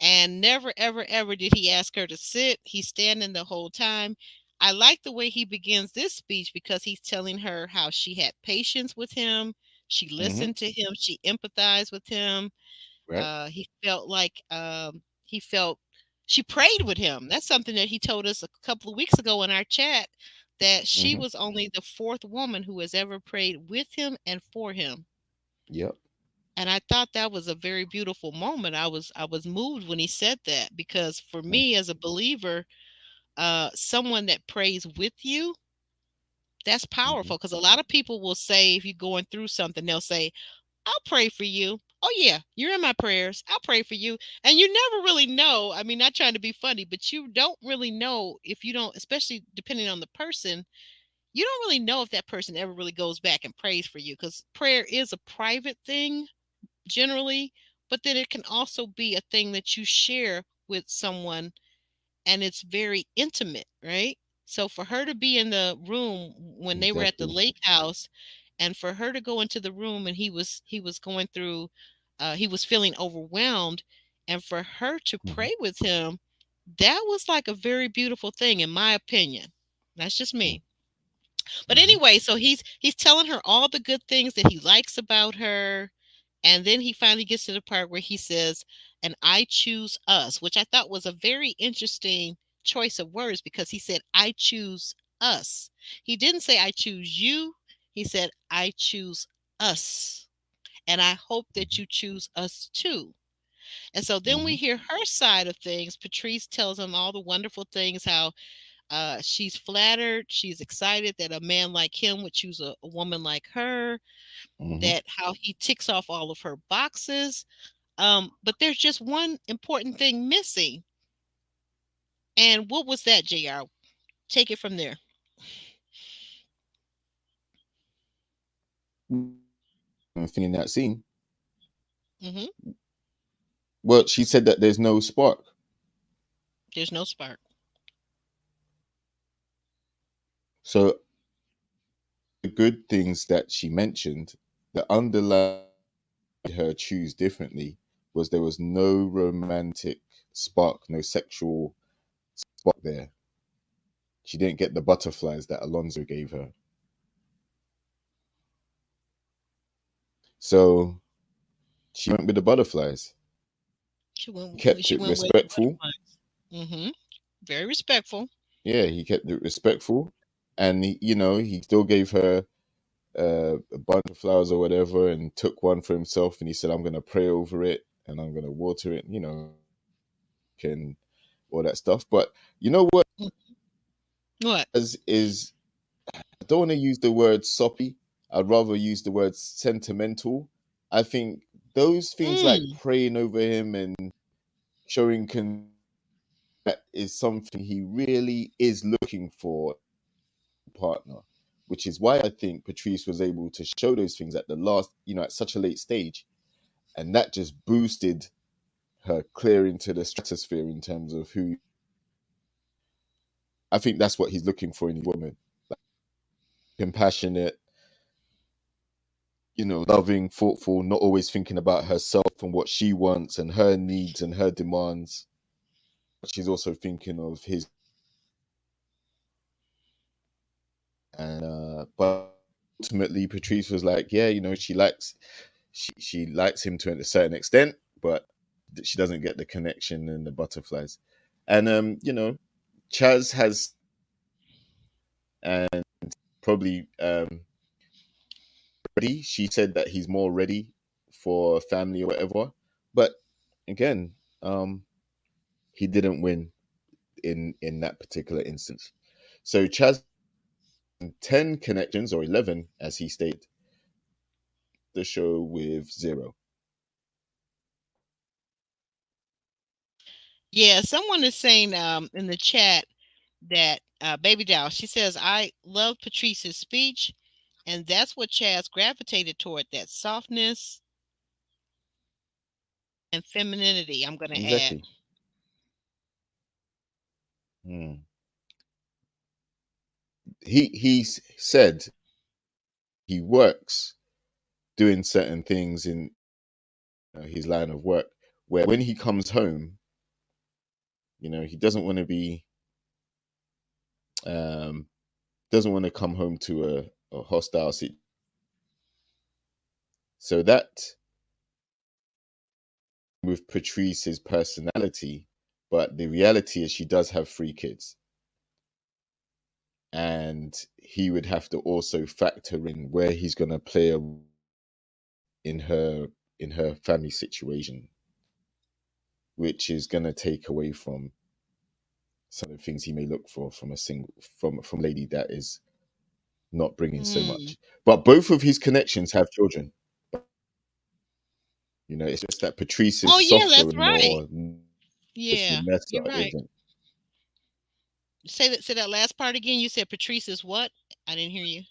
[SPEAKER 2] And never, ever, ever did he ask her to sit. He's standing the whole time. I like the way he begins this speech because he's telling her how she had patience with him. She
[SPEAKER 3] Mm-hmm.
[SPEAKER 2] listened to him. She empathized with him.
[SPEAKER 3] Right.
[SPEAKER 2] He felt like he felt she prayed with him. That's something that he told us a couple of weeks ago in our chat, that she
[SPEAKER 3] Mm-hmm.
[SPEAKER 2] was only the fourth woman who has ever prayed with him and for him.
[SPEAKER 3] Yep.
[SPEAKER 2] And I thought that was a very beautiful moment. I was moved when he said that, because for
[SPEAKER 3] Mm-hmm.
[SPEAKER 2] me as a believer, someone that prays with you, that's
[SPEAKER 3] Mm-hmm.
[SPEAKER 2] powerful, because a lot of people will say, if you're going through something, they'll say, I'll pray for you. Oh yeah, you're in my prayers. I'll pray for you. And you never really know. I mean, not trying to be funny, but you don't really know, if you don't, especially depending on the person, you don't really know if that person ever really goes back and prays for you, because prayer is a private thing generally, but then it can also be a thing that you share with someone, and it's very intimate, right? So for her to be in the room when they were at the
[SPEAKER 3] Exactly.
[SPEAKER 2] lake house, and for her to go into the room, and he was going through, he was feeling overwhelmed, and for her to
[SPEAKER 3] Mm-hmm.
[SPEAKER 2] pray with him, that was like a very beautiful thing, in my opinion. That's just me. But
[SPEAKER 3] Mm-hmm.
[SPEAKER 2] anyway, so he's telling her all the good things that he likes about her. And then he finally gets to the part where he says, and I choose us, which I thought was a very interesting choice of words, because he said, I choose us. He didn't say, I choose you. He said, I choose us. And I hope that
[SPEAKER 3] Mm-hmm.
[SPEAKER 2] you choose us too. And so then
[SPEAKER 3] Mm-hmm.
[SPEAKER 2] we hear her side of things. Patrice tells him all the wonderful things, how she's flattered, she's excited that a man like him would choose a woman like her,
[SPEAKER 3] Mm-hmm.
[SPEAKER 2] that how he ticks off all of her boxes. But there's just one important thing missing. And what was that, JR? Take it from there.
[SPEAKER 3] Thing in that scene.
[SPEAKER 2] Hmm.
[SPEAKER 3] Well, she said that there's no spark.
[SPEAKER 2] There's no spark.
[SPEAKER 3] So the good things that she mentioned, the underlying her choose differently was there was no romantic spark, no sexual spark there. She didn't get the butterflies that Alonso gave her. So she went with the butterflies.
[SPEAKER 2] She went.
[SPEAKER 3] Kept
[SPEAKER 2] She
[SPEAKER 3] it
[SPEAKER 2] went with the
[SPEAKER 3] respectful.
[SPEAKER 2] butterflies. Hmm. Very respectful.
[SPEAKER 3] Yeah, he kept it respectful. and he still gave her a bunch of flowers or whatever, and took one for himself, and he said, "I'm gonna pray over it, and I'm gonna water it, and all that stuff." But you know what
[SPEAKER 2] What?
[SPEAKER 3] is I don't want to use the word soppy. I'd rather use the word sentimental. I think those things like
[SPEAKER 2] Mm.
[SPEAKER 3] praying over him and showing that is something he really is looking for a partner, which is why I think Patrice was able to show those things at the last, at such a late stage, and that just boosted her clear into the stratosphere in terms of who I think that's what he's looking for in a woman. Like, compassionate, loving, thoughtful, not always thinking about herself and what she wants and her needs and her demands. She's also thinking of his, and but ultimately Patrice was like, yeah, she likes him to a certain extent, but she doesn't get the connection and the butterflies. And Chaz has, and probably ready. She said that he's more ready for family or whatever. But again, he didn't win in that particular instance. So Chaz 10 connections, or 11 as he stated, the show with 0.
[SPEAKER 2] Yeah, someone is saying in the chat that Baby Doll, she says, I love Patrice's speech, and that's what Chaz gravitated toward, that softness and femininity, I'm going to add.
[SPEAKER 3] Exactly. Hmm. He said he works doing certain things in his line of work, where when he comes home, he um doesn't want to come home to a hostile situation. So that with Patrice's personality, but the reality is she does have 3 kids, and he would have to also factor in where he's going to play in her in her family situation, which is going to take away from some of the things he may look for from a single from a lady that is not bringing so
[SPEAKER 2] Hmm.
[SPEAKER 3] much. But both of his connections have children. It's just that Patrice is
[SPEAKER 2] Oh, yeah,
[SPEAKER 3] softer
[SPEAKER 2] that's
[SPEAKER 3] and
[SPEAKER 2] right.
[SPEAKER 3] more.
[SPEAKER 2] Yeah,
[SPEAKER 3] Vanessa
[SPEAKER 2] you're right.
[SPEAKER 3] isn't.
[SPEAKER 2] Say that last part again. You said Patrice is what? I didn't hear you.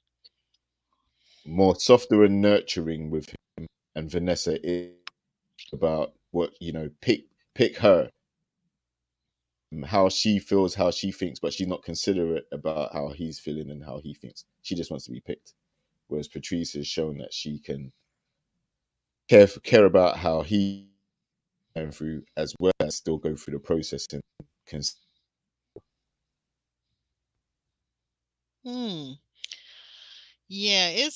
[SPEAKER 3] More softer and nurturing with him, and Vanessa is about what pick her, how she feels, how she thinks, but she's not considerate about how he's feeling and how he thinks. She just wants to be picked. Whereas Patrice has shown that she can care about how he going through, as well as still go through the process and can.
[SPEAKER 2] Hmm. Yeah, it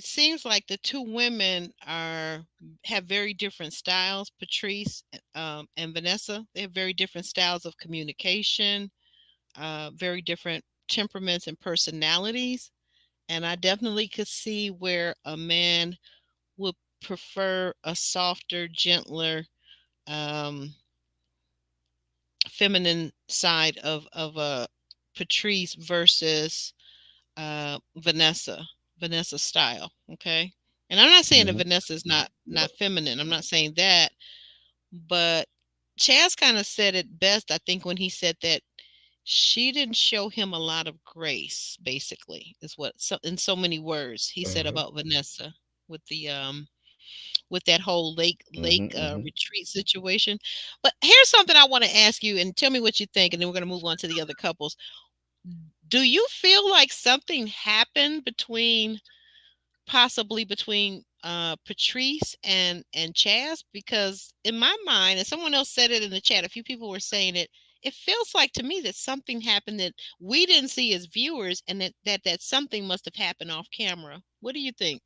[SPEAKER 2] seems like the two women have very different styles. Patrice and Vanessa, they have very different styles of communication, very different temperaments and personalities. And I definitely could see where a man would prefer a softer, gentler, um, feminine side of a Patrice versus Vanessa style. Okay, and I'm not saying that
[SPEAKER 3] Mhm.
[SPEAKER 2] Vanessa is not
[SPEAKER 3] Yeah.
[SPEAKER 2] feminine. I'm not saying that, but Chaz kind of said it best, I think, when he said that she didn't show him a lot of grace. Basically, is what in so many words he said
[SPEAKER 3] Uh-huh.
[SPEAKER 2] about Vanessa with the with that whole lake
[SPEAKER 3] Hmm. Hmm.
[SPEAKER 2] retreat situation. But here's something I want to ask you, and tell me what you think, and then we're going to move on to the other couples. Do you feel like something happened possibly between Patrice and Chaz? Because in my mind, and someone else said it in the chat, a few people were saying it. It feels like to me that something happened that we didn't see as viewers, and that something must have happened off camera. What do you think?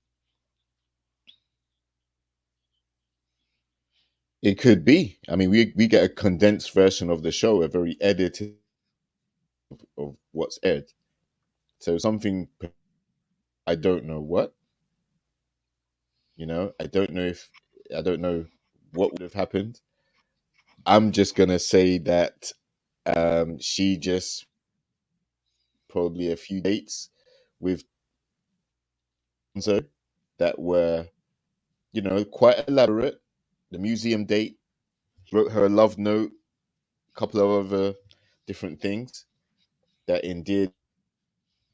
[SPEAKER 3] It could be. I mean, we get a condensed version of the show, a very edited. of what's aired. So something I don't know what, I don't know what would have happened. I'm just gonna say that she just probably a few dates with Enzo that were, quite elaborate. The museum date, wrote her a love note, a couple of other different things that endeared.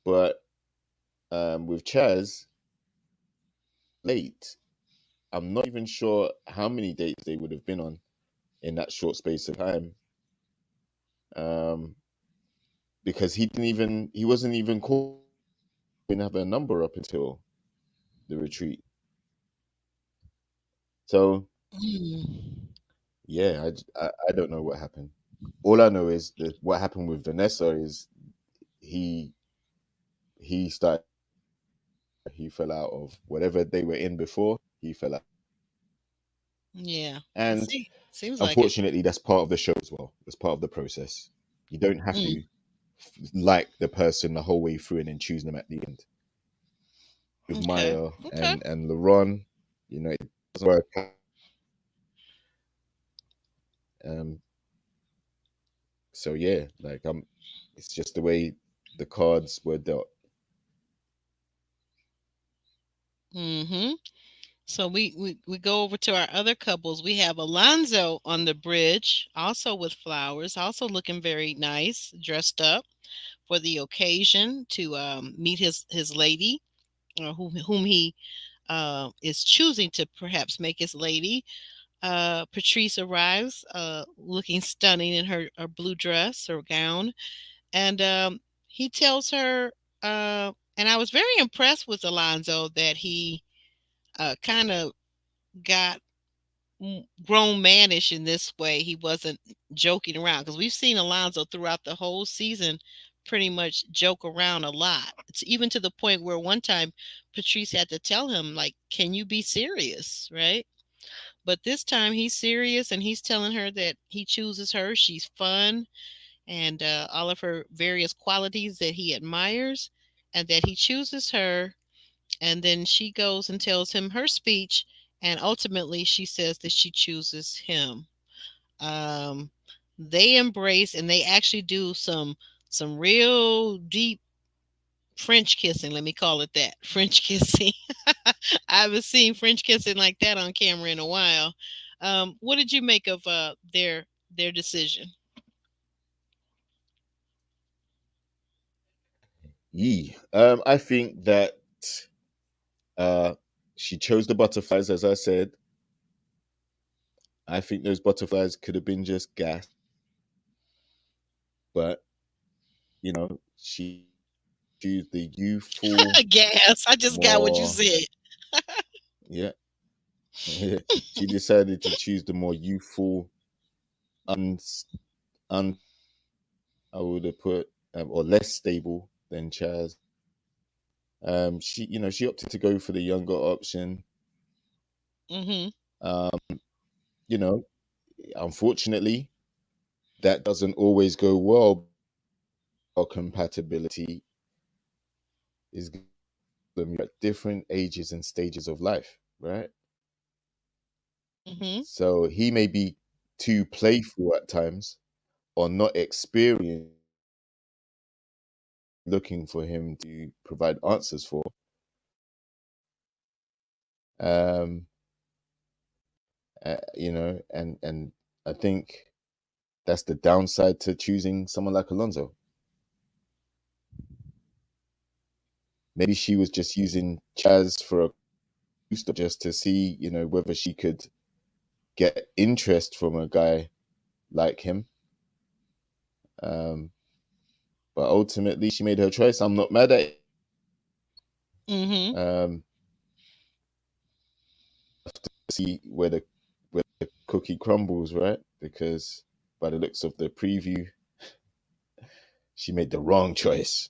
[SPEAKER 3] But with Chaz, late, I'm not even sure how many dates they would have been on in that short space of time. Um, because he wasn't even called, didn't have a number up until the retreat. So
[SPEAKER 2] Mm.
[SPEAKER 3] yeah, I don't know what happened. All I know is that what happened with Vanessa is he he started he fell out of whatever they were in before. He fell out,
[SPEAKER 2] Yeah.
[SPEAKER 3] and
[SPEAKER 2] Seems like it.
[SPEAKER 3] unfortunately, that's part of the show as well. That's part of the process. You don't have
[SPEAKER 2] Mm.
[SPEAKER 3] to like the person the whole way through and then choose them at the end. With
[SPEAKER 2] Okay.
[SPEAKER 3] Maya
[SPEAKER 2] Okay.
[SPEAKER 3] and Laron, it doesn't work. Um, so yeah, like it's just the way the cards were dealt.
[SPEAKER 2] Mm-hmm. So we go over to our other couples. We have Alonzo on the bridge, also with flowers, also looking very nice, dressed up for the occasion to meet his lady, whom he is choosing to perhaps make his lady. Patrice arrives, looking stunning in her blue dress or gown, and he tells her. And I was very impressed with Alonzo that he kind of got grown manish in this way. He wasn't joking around because we've seen Alonzo throughout the whole season pretty much joke around a lot. It's even to the point where one time Patrice had to tell him, like, can you be serious? Right. But this time he's serious and he's telling her that he chooses her. She's fun and all of her various qualities that he admires, and that he chooses her. And then she goes and tells him her speech, and ultimately she says that she chooses him. Um, they embrace and they actually do some real deep French kissing. Let me call it that, French kissing. I haven't seen French kissing like that on camera in a while. What did you make of their decision?
[SPEAKER 3] Yee. I think that uh, she chose the butterflies, as I said. I think those butterflies could have been just gas, but she choose the youthful,
[SPEAKER 2] Gas. I just got what you
[SPEAKER 3] more,
[SPEAKER 2] said.
[SPEAKER 3] yeah. She decided to choose the more youthful, un, un I would have put, or less stable than Chaz. She opted to go for the younger option.
[SPEAKER 2] Mm-hmm.
[SPEAKER 3] Um, you know, Unfortunately, that doesn't always go well. Our compatibility is them at different ages and stages of life, right?
[SPEAKER 2] Mm-hmm.
[SPEAKER 3] So he may be too playful at times or not experienced, looking for him to provide answers for. Um, and I think that's the downside to choosing someone like Alonso. Maybe she was just using Chaz for a booster just to see, whether she could get interest from a guy like him. Um, but ultimately, she made her choice. I'm not mad at it.
[SPEAKER 2] Mm-hmm.
[SPEAKER 3] Um, see where the cookie crumbles, right? Because by the looks of the preview, she made the wrong choice.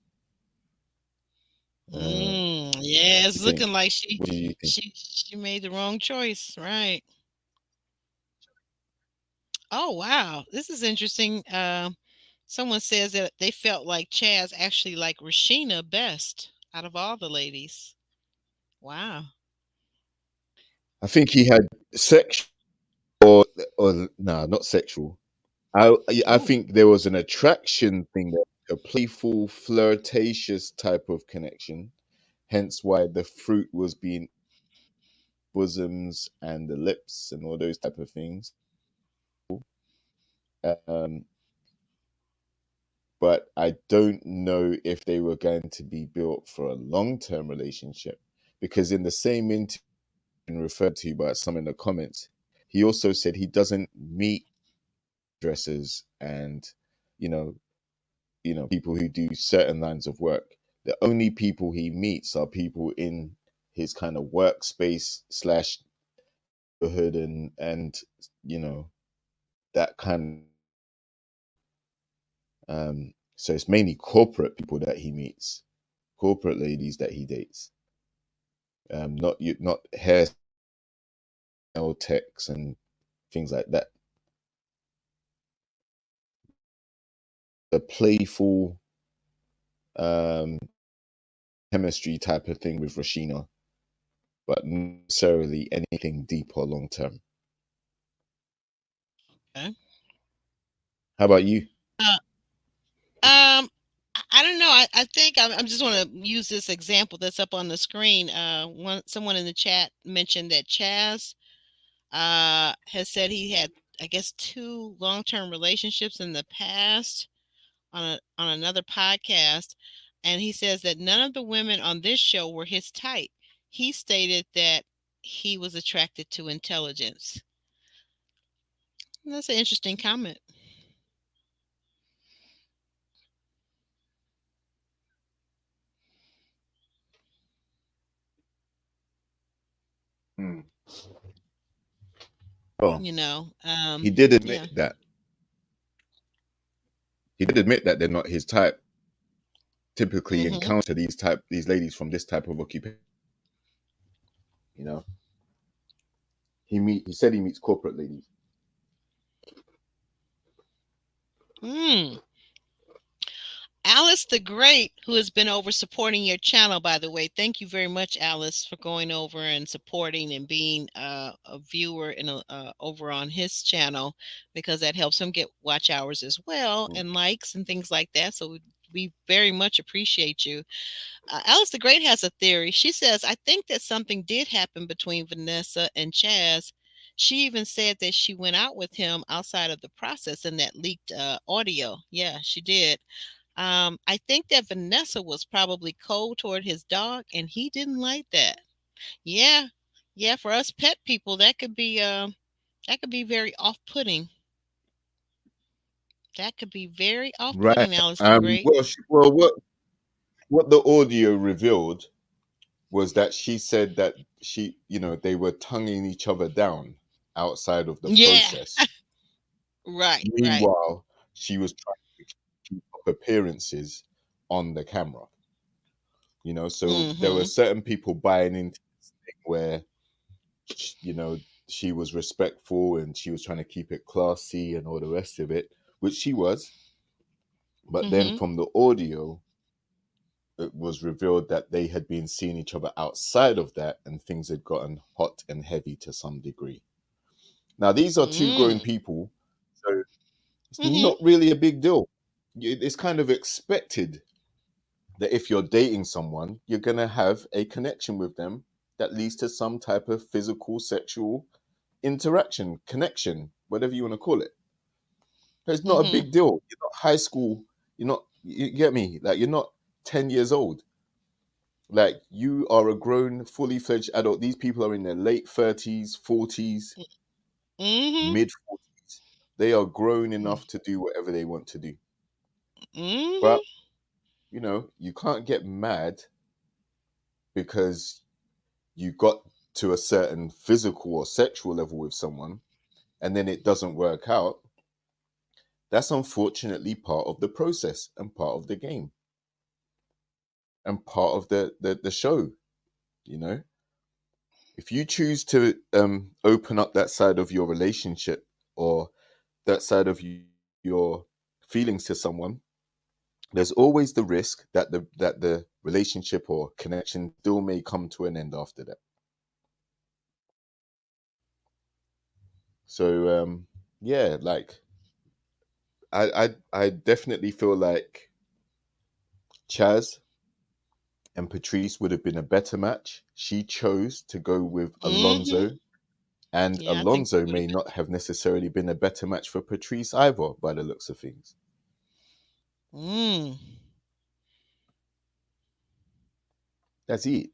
[SPEAKER 3] What
[SPEAKER 2] Yeah,
[SPEAKER 3] do
[SPEAKER 2] it's
[SPEAKER 3] you think?
[SPEAKER 2] looking like
[SPEAKER 3] What do you think?
[SPEAKER 2] she made the wrong choice. Right. Oh wow, this is interesting. Someone says that they felt like Chaz actually liked Rashina best out of all the ladies. Wow.
[SPEAKER 3] I think he had sexual or nah, not sexual. I
[SPEAKER 2] Ooh.
[SPEAKER 3] think there was an attraction thing, there, a playful, flirtatious type of connection. Hence why the fruit was being bosoms and the lips and all those type of things. Um, but I don't know if they were going to be built for a long-term relationship, because in the same interview referred to by some in the comments, he also said he doesn't meet dressers and you know people who do certain lines of work. The only people he meets are people in his kind of workspace slash hood and you know that kind so it's mainly corporate people that he meets, corporate ladies that he dates, not hair techs and things like that. The playful um chemistry type of thing with Rashina, but not necessarily anything deep or long term.
[SPEAKER 2] Okay.
[SPEAKER 3] How about you?
[SPEAKER 2] Uh, I don't know. I think I'm just want to use this example that's up on the screen. Someone in the chat mentioned that Chaz has said he had, I guess, 2 long-term relationships in the past on another podcast, and he says that none of the women on this show were his type. He stated that he was attracted to intelligence. And that's an interesting comment.
[SPEAKER 3] Hmm. Oh,
[SPEAKER 2] You know,
[SPEAKER 3] he did
[SPEAKER 2] yeah.
[SPEAKER 3] admit that. He did admit that they're not his type. Typically
[SPEAKER 2] Mm-hmm.
[SPEAKER 3] encounter these ladies from this type of occupation. You know, he said he meets corporate ladies.
[SPEAKER 2] Mm. Alice the Great, who has been over supporting your channel, by the way. Thank you very much, Alice, for going over and supporting and being a viewer and over on his channel, because that helps him get watch hours as well
[SPEAKER 3] Mm.
[SPEAKER 2] and likes and things like that. So we very much appreciate you. Alice the Great has a theory. She says, I think that something did happen between Vanessa and Chaz. She even said that she went out with him outside of the process in that leaked audio. Yeah, she did. I think that Vanessa was probably cold toward his dog, and he didn't like that. Yeah, yeah. For us pet people, that could be very off-putting. That could be very
[SPEAKER 3] Right.
[SPEAKER 2] off-putting, Alice the Great.
[SPEAKER 3] Well, what the audio revealed was that she said that they were tonguing each other down outside of the
[SPEAKER 2] Yeah,
[SPEAKER 3] process.
[SPEAKER 2] right, right.
[SPEAKER 3] Meanwhile, she was trying to keep up appearances on the camera. So there were
[SPEAKER 2] Mm-hmm.
[SPEAKER 3] certain people buying into this thing where, you know, she was respectful and she was trying to keep it classy and all the rest of it, which she was. But then
[SPEAKER 2] Mm-hmm.
[SPEAKER 3] from the audio, it was revealed that they had been seeing each other outside of that and things had gotten hot and heavy to some degree. Now, these are two grown
[SPEAKER 2] Mm.
[SPEAKER 3] people, so it's
[SPEAKER 2] Mm-hmm.
[SPEAKER 3] not really a big deal. It's kind of expected that if you're dating someone, you're going to have a connection with them that leads to some type of physical, sexual interaction, connection, whatever you want to call it. It's not a
[SPEAKER 2] Mm-hmm.
[SPEAKER 3] big deal. You're not high school. You get me? Like, you're not 10 years old. Like, you are a grown, fully fledged adult. These people are in their late 30s, 40s,
[SPEAKER 2] Mm-hmm.
[SPEAKER 3] mid 40s. They are grown enough to do whatever they want to do.
[SPEAKER 2] Mm-hmm.
[SPEAKER 3] But, you can't get mad because you got to a certain physical or sexual level with someone and then it doesn't work out. That's unfortunately part of the process and part of the game and part of the show. you know if you choose to open up that side of your relationship or that side of your feelings to someone, there's always the risk that the relationship or connection still may come to an end after that. So yeah, like I definitely feel like Chaz and Patrice would have been a better match. She chose to go with
[SPEAKER 2] Mm-hmm.
[SPEAKER 3] Alonso, and
[SPEAKER 2] Yeah, I think that
[SPEAKER 3] Alonso
[SPEAKER 2] would have
[SPEAKER 3] may
[SPEAKER 2] been.
[SPEAKER 3] not have necessarily been a better match for Patrice either, by the looks of things.
[SPEAKER 2] Mm.
[SPEAKER 3] That's it.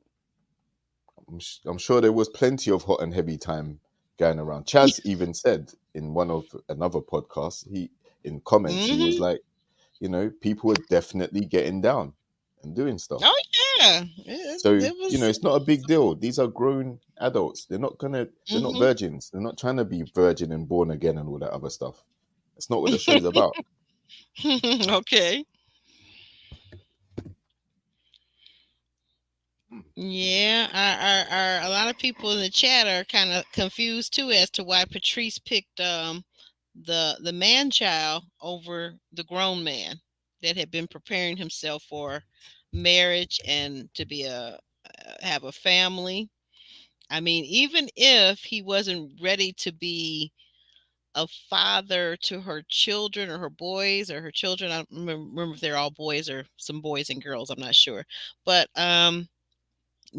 [SPEAKER 3] I'm sure there was plenty of hot and heavy time going around. Chaz even said in one of another podcast, he in comments, he was
[SPEAKER 2] Mm-hmm.
[SPEAKER 3] like, people were definitely getting down and doing stuff.
[SPEAKER 2] Oh yeah,
[SPEAKER 3] So,
[SPEAKER 2] it was.
[SPEAKER 3] it's not a big deal. These are grown adults. They're not
[SPEAKER 2] Mm-hmm.
[SPEAKER 3] virgins. They're not trying to be virgin and born again and all that other stuff. That's not what the show's about.
[SPEAKER 2] Okay. Yeah, a lot of people in the chat are kind of confused too as to why Patrice picked the man child over the grown man that had been preparing himself for marriage and to be a have a family. I mean, even if he wasn't ready to be a father to her children or her boys or her children, I don't remember if they're all boys or some boys and girls. I'm not sure, but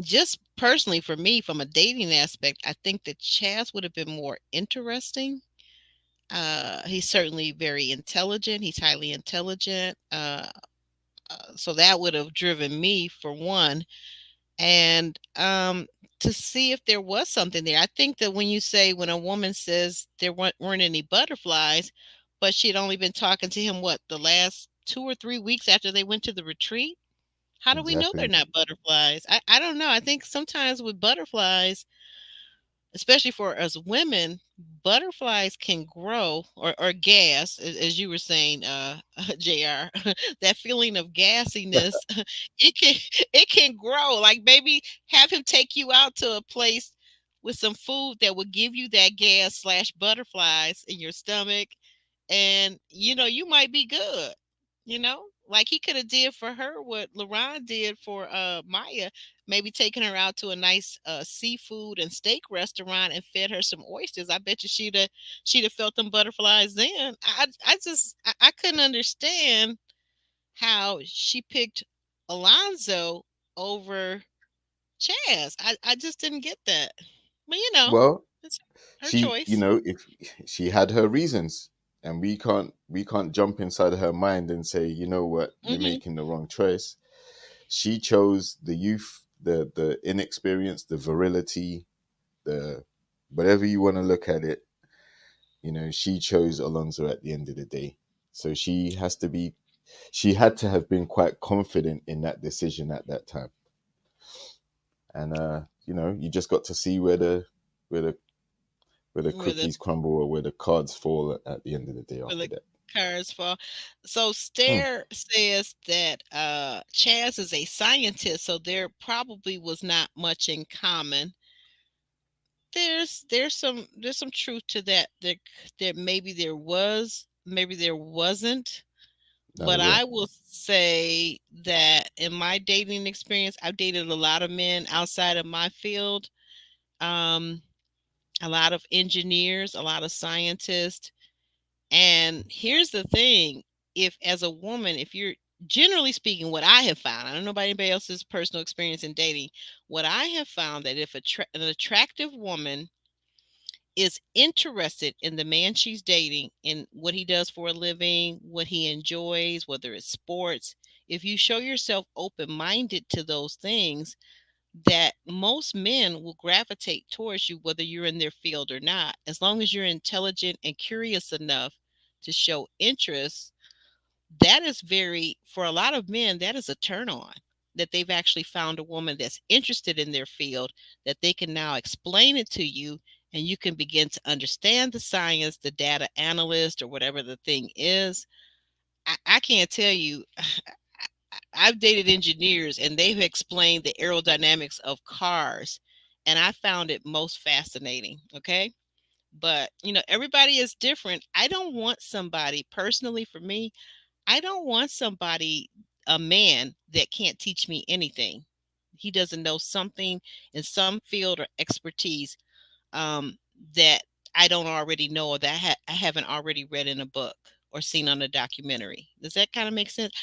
[SPEAKER 2] just personally for me, from a dating aspect, I think that Chaz would have been more interesting. He's certainly very intelligent. He's highly intelligent. So that would have driven me for one. And to see if there was something there. I think that when a woman says there weren't any butterflies, but she'd only been talking to him, what, the last 2 or 3 weeks after they went to the retreat? How do we know they're
[SPEAKER 3] Exactly.
[SPEAKER 2] not butterflies? I don't know. I think sometimes with butterflies, especially for us women, butterflies can grow or gas, as you were saying, Jr. That feeling of gassiness, it can it can grow. Like maybe have him take you out to a place with some food that will give you that gas slash butterflies in your stomach, and you might be good. Like he could have did for her what LaRon did for Maya, maybe taking her out to a nice seafood and steak restaurant and fed her some oysters. I bet you she'd have felt them butterflies then. I couldn't understand how she picked Alonzo over Chaz. I just didn't get that. But
[SPEAKER 3] Well,
[SPEAKER 2] it's her
[SPEAKER 3] she,
[SPEAKER 2] choice.
[SPEAKER 3] if she had her reasons, and we can't jump inside her mind and say, you know what, you're
[SPEAKER 2] Hmm.
[SPEAKER 3] making the wrong choice. She chose the youth, the inexperience, the virility, the whatever you want to look at it. She chose Alonso at the end of the day. So she had to have been quite confident in that decision at that time. And you just got to see where the where the
[SPEAKER 2] Where the
[SPEAKER 3] cookies crumble or where the cards fall at the end of the day
[SPEAKER 2] where
[SPEAKER 3] after
[SPEAKER 2] the
[SPEAKER 3] that.
[SPEAKER 2] cars fall. So
[SPEAKER 3] Hmm.
[SPEAKER 2] Stare says that Chaz is a scientist, so there probably was not much in common. There's some truth to that. There maybe there was, maybe there wasn't.
[SPEAKER 3] Now there
[SPEAKER 2] But
[SPEAKER 3] were.
[SPEAKER 2] I will say that in my dating experience, I've dated a lot of men outside of my field. Um, a lot of engineers, a lot of scientists. And here's the thing, if as a woman, if you're generally speaking, what I have found, I don't know about anybody else's personal experience in dating, what I have found that if an attractive woman is interested in the man she's dating, in what he does for a living, what he enjoys, whether it's sports, if you show yourself open minded to those things, that most men will gravitate towards you, whether you're in their field or not, as long as you're intelligent and curious enough to show interest. That is very, for a lot of men, that is a turn on, that they've actually found a woman that's interested in their field, that they can now explain it to you, and you can begin to understand the science, the data analyst, or whatever the thing is. I can't tell you. I've dated engineers and they've explained the aerodynamics of cars, and I found it most fascinating. Okay. But, everybody is different. I don't want somebody, personally for me, I don't want somebody, a man that can't teach me anything. He doesn't know something in some field or expertise, um, that I don't already know, or that I haven't already read in a book or seen on a documentary. Does that kind of make sense?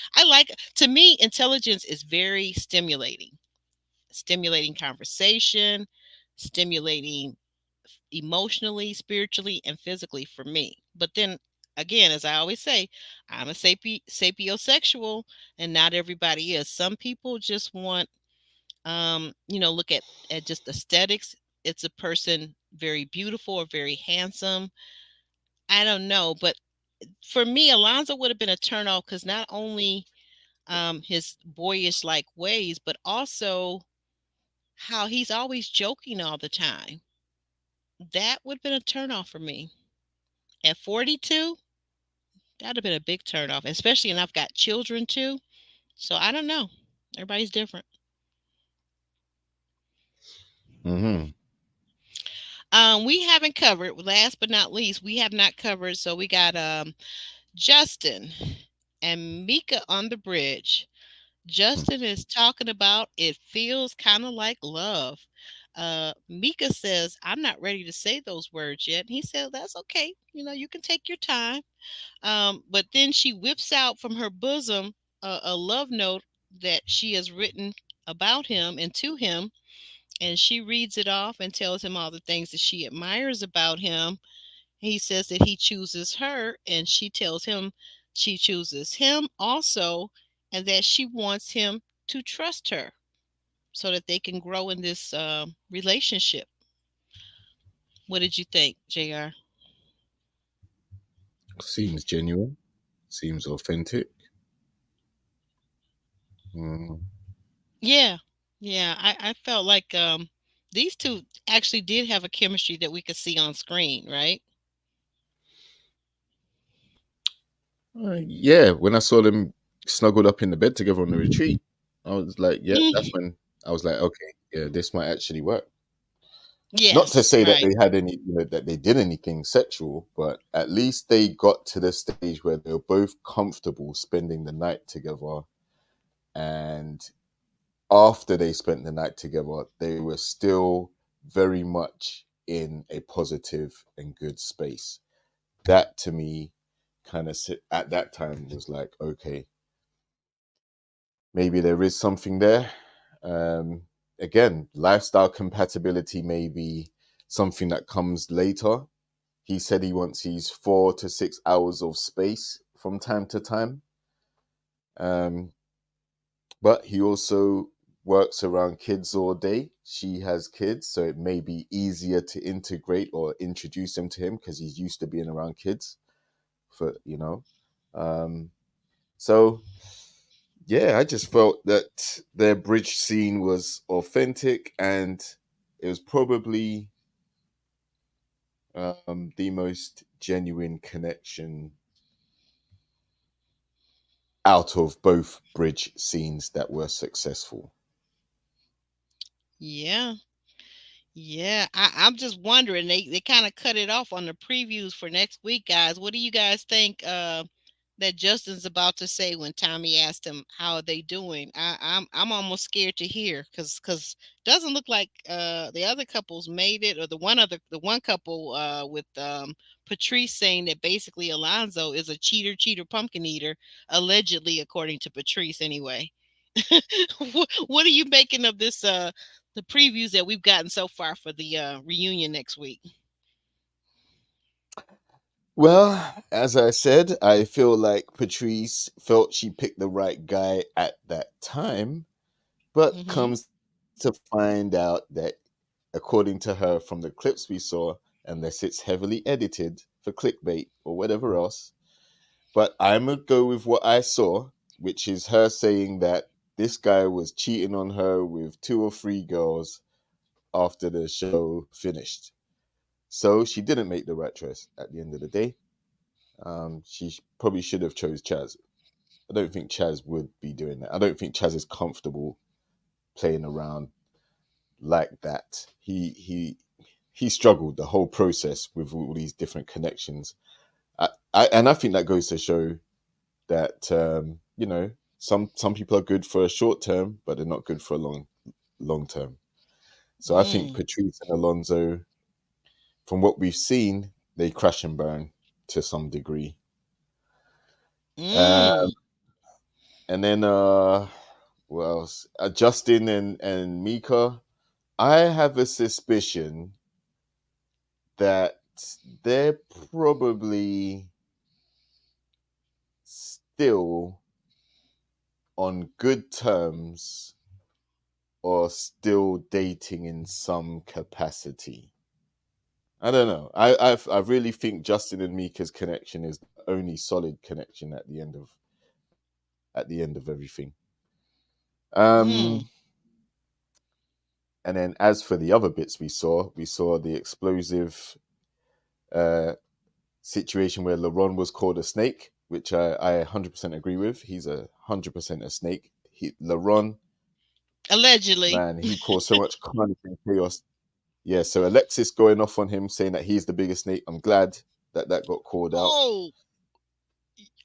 [SPEAKER 2] To me, intelligence is very stimulating conversation, stimulating emotionally, spiritually, and physically for me. But then again, as I always say, I'm a sapiosexual, and not everybody is. Some people just want, look at just aesthetics. It's a person very beautiful or very handsome. I don't know, but for me, Alonzo would have been a turnoff because not only his boyish like ways, but also how he's always joking all the time. That would have been a turnoff for me. At 42, that'd have been a big turnoff, especially, and I've got children too. So I don't know. Everybody's different.
[SPEAKER 3] Mm-hmm.
[SPEAKER 2] We haven't covered, last but not least, we have not covered. So we got Justin and Mika on the bridge. Justin is talking about it feels kind of like love. Mika says, I'm not ready to say those words yet. He said, that's okay. You can take your time. But then she whips out from her bosom a love note that she has written about him and to him. And she reads it off and tells him all the things that she admires about him. He says that he chooses her, and she tells him she chooses him also, and that she wants him to trust her so that they can grow in this relationship. What did you think, JR?
[SPEAKER 3] Seems genuine. Seems authentic. Mm.
[SPEAKER 2] Yeah. Yeah. I felt like these two actually did have a chemistry that we could see on screen, right?
[SPEAKER 3] Yeah, when I saw them snuggled up in the bed together on the retreat, I was like, yeah, that's
[SPEAKER 2] Mhm.
[SPEAKER 3] when I was like, okay, yeah, this might actually work. Not to
[SPEAKER 2] Yes,
[SPEAKER 3] say that
[SPEAKER 2] right.
[SPEAKER 3] they had any, that they did anything sexual, but at least they got to the stage where they were both comfortable spending the night together. And after they spent the night together, they were still very much in a positive and good space. That to me kind of at that time was like, okay, maybe there is something there. Um, Again, lifestyle compatibility may be something that comes later. He said he wants his 4 to 6 hours of space from time to time. Um, but he also works around kids all day. She has kids, so it may be easier to integrate or introduce them to him because he's used to being around kids for. Um, so yeah, I just felt that their bridge scene was authentic and it was probably the most genuine connection out of both bridge scenes that were successful.
[SPEAKER 2] Yeah. Yeah. I'm just wondering. They kind of cut it off on the previews for next week, guys. What do you guys think that Justin's about to say when Tommy asked him how are they doing? I'm almost scared to hear because doesn't look like the other couples made it, or the one couple with Patrice saying that basically Alonzo is a cheater pumpkin eater, allegedly, according to Patrice anyway. What are you making of this the previews that we've gotten so far for the reunion next week?
[SPEAKER 3] Well, as I said, I feel like Patrice felt she picked the right guy at that time, but
[SPEAKER 2] Hmm.
[SPEAKER 3] comes to find out that, according to her from the clips we saw, unless it's heavily edited for clickbait or whatever else, but I'm gonna go with what I saw, which is her saying that this guy was cheating on her with 2 or 3 girls after the show finished. So she didn't make the right choice at the end of the day. She probably should have chose Chaz. I don't think Chaz would be doing that. I don't think Chaz is comfortable playing around like that. He he struggled the whole process with all these different connections. And I think that goes to show that some people are good for a short term, but they're not good for a long term. So I think
[SPEAKER 2] Mm,
[SPEAKER 3] Patrice and Alonso, from what we've seen, they crash and burn to some degree.
[SPEAKER 2] mm,
[SPEAKER 3] Um, and then what else? Justin and Mika. I have a suspicion that they're probably still on good terms or still dating in some capacity. I don't know. I really think Justin and Mika's connection is the only solid connection at the end of everything.
[SPEAKER 2] mm.
[SPEAKER 3] Um, and then as for the other bits we saw the explosive uh situation where LeRon was called a snake, which I 100% agree with. He's 100% a snake. LeRon,
[SPEAKER 2] Allegedly.
[SPEAKER 3] man, he caused so much carnage and chaos. Yeah, so Alexis going off on him saying that he's the biggest snake. I'm glad that that got called out.
[SPEAKER 2] Oh,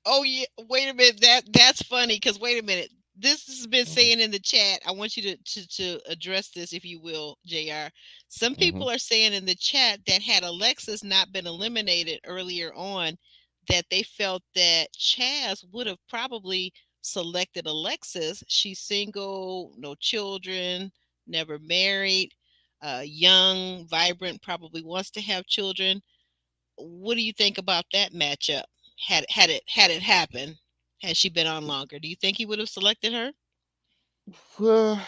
[SPEAKER 2] oh yeah. Wait a minute. That's funny because wait a minute. This has been
[SPEAKER 3] Hmm.
[SPEAKER 2] saying in the chat. I want you to address this if you will, Jr. Some
[SPEAKER 3] Hmm.
[SPEAKER 2] people are saying in the chat that had Alexis not been eliminated earlier on, that they felt that Chaz would have probably selected Alexis. She's single, no children, never married, young, vibrant, probably wants to have children. What do you think about that matchup? Had it happened, had she been on longer, do you think he would have selected her?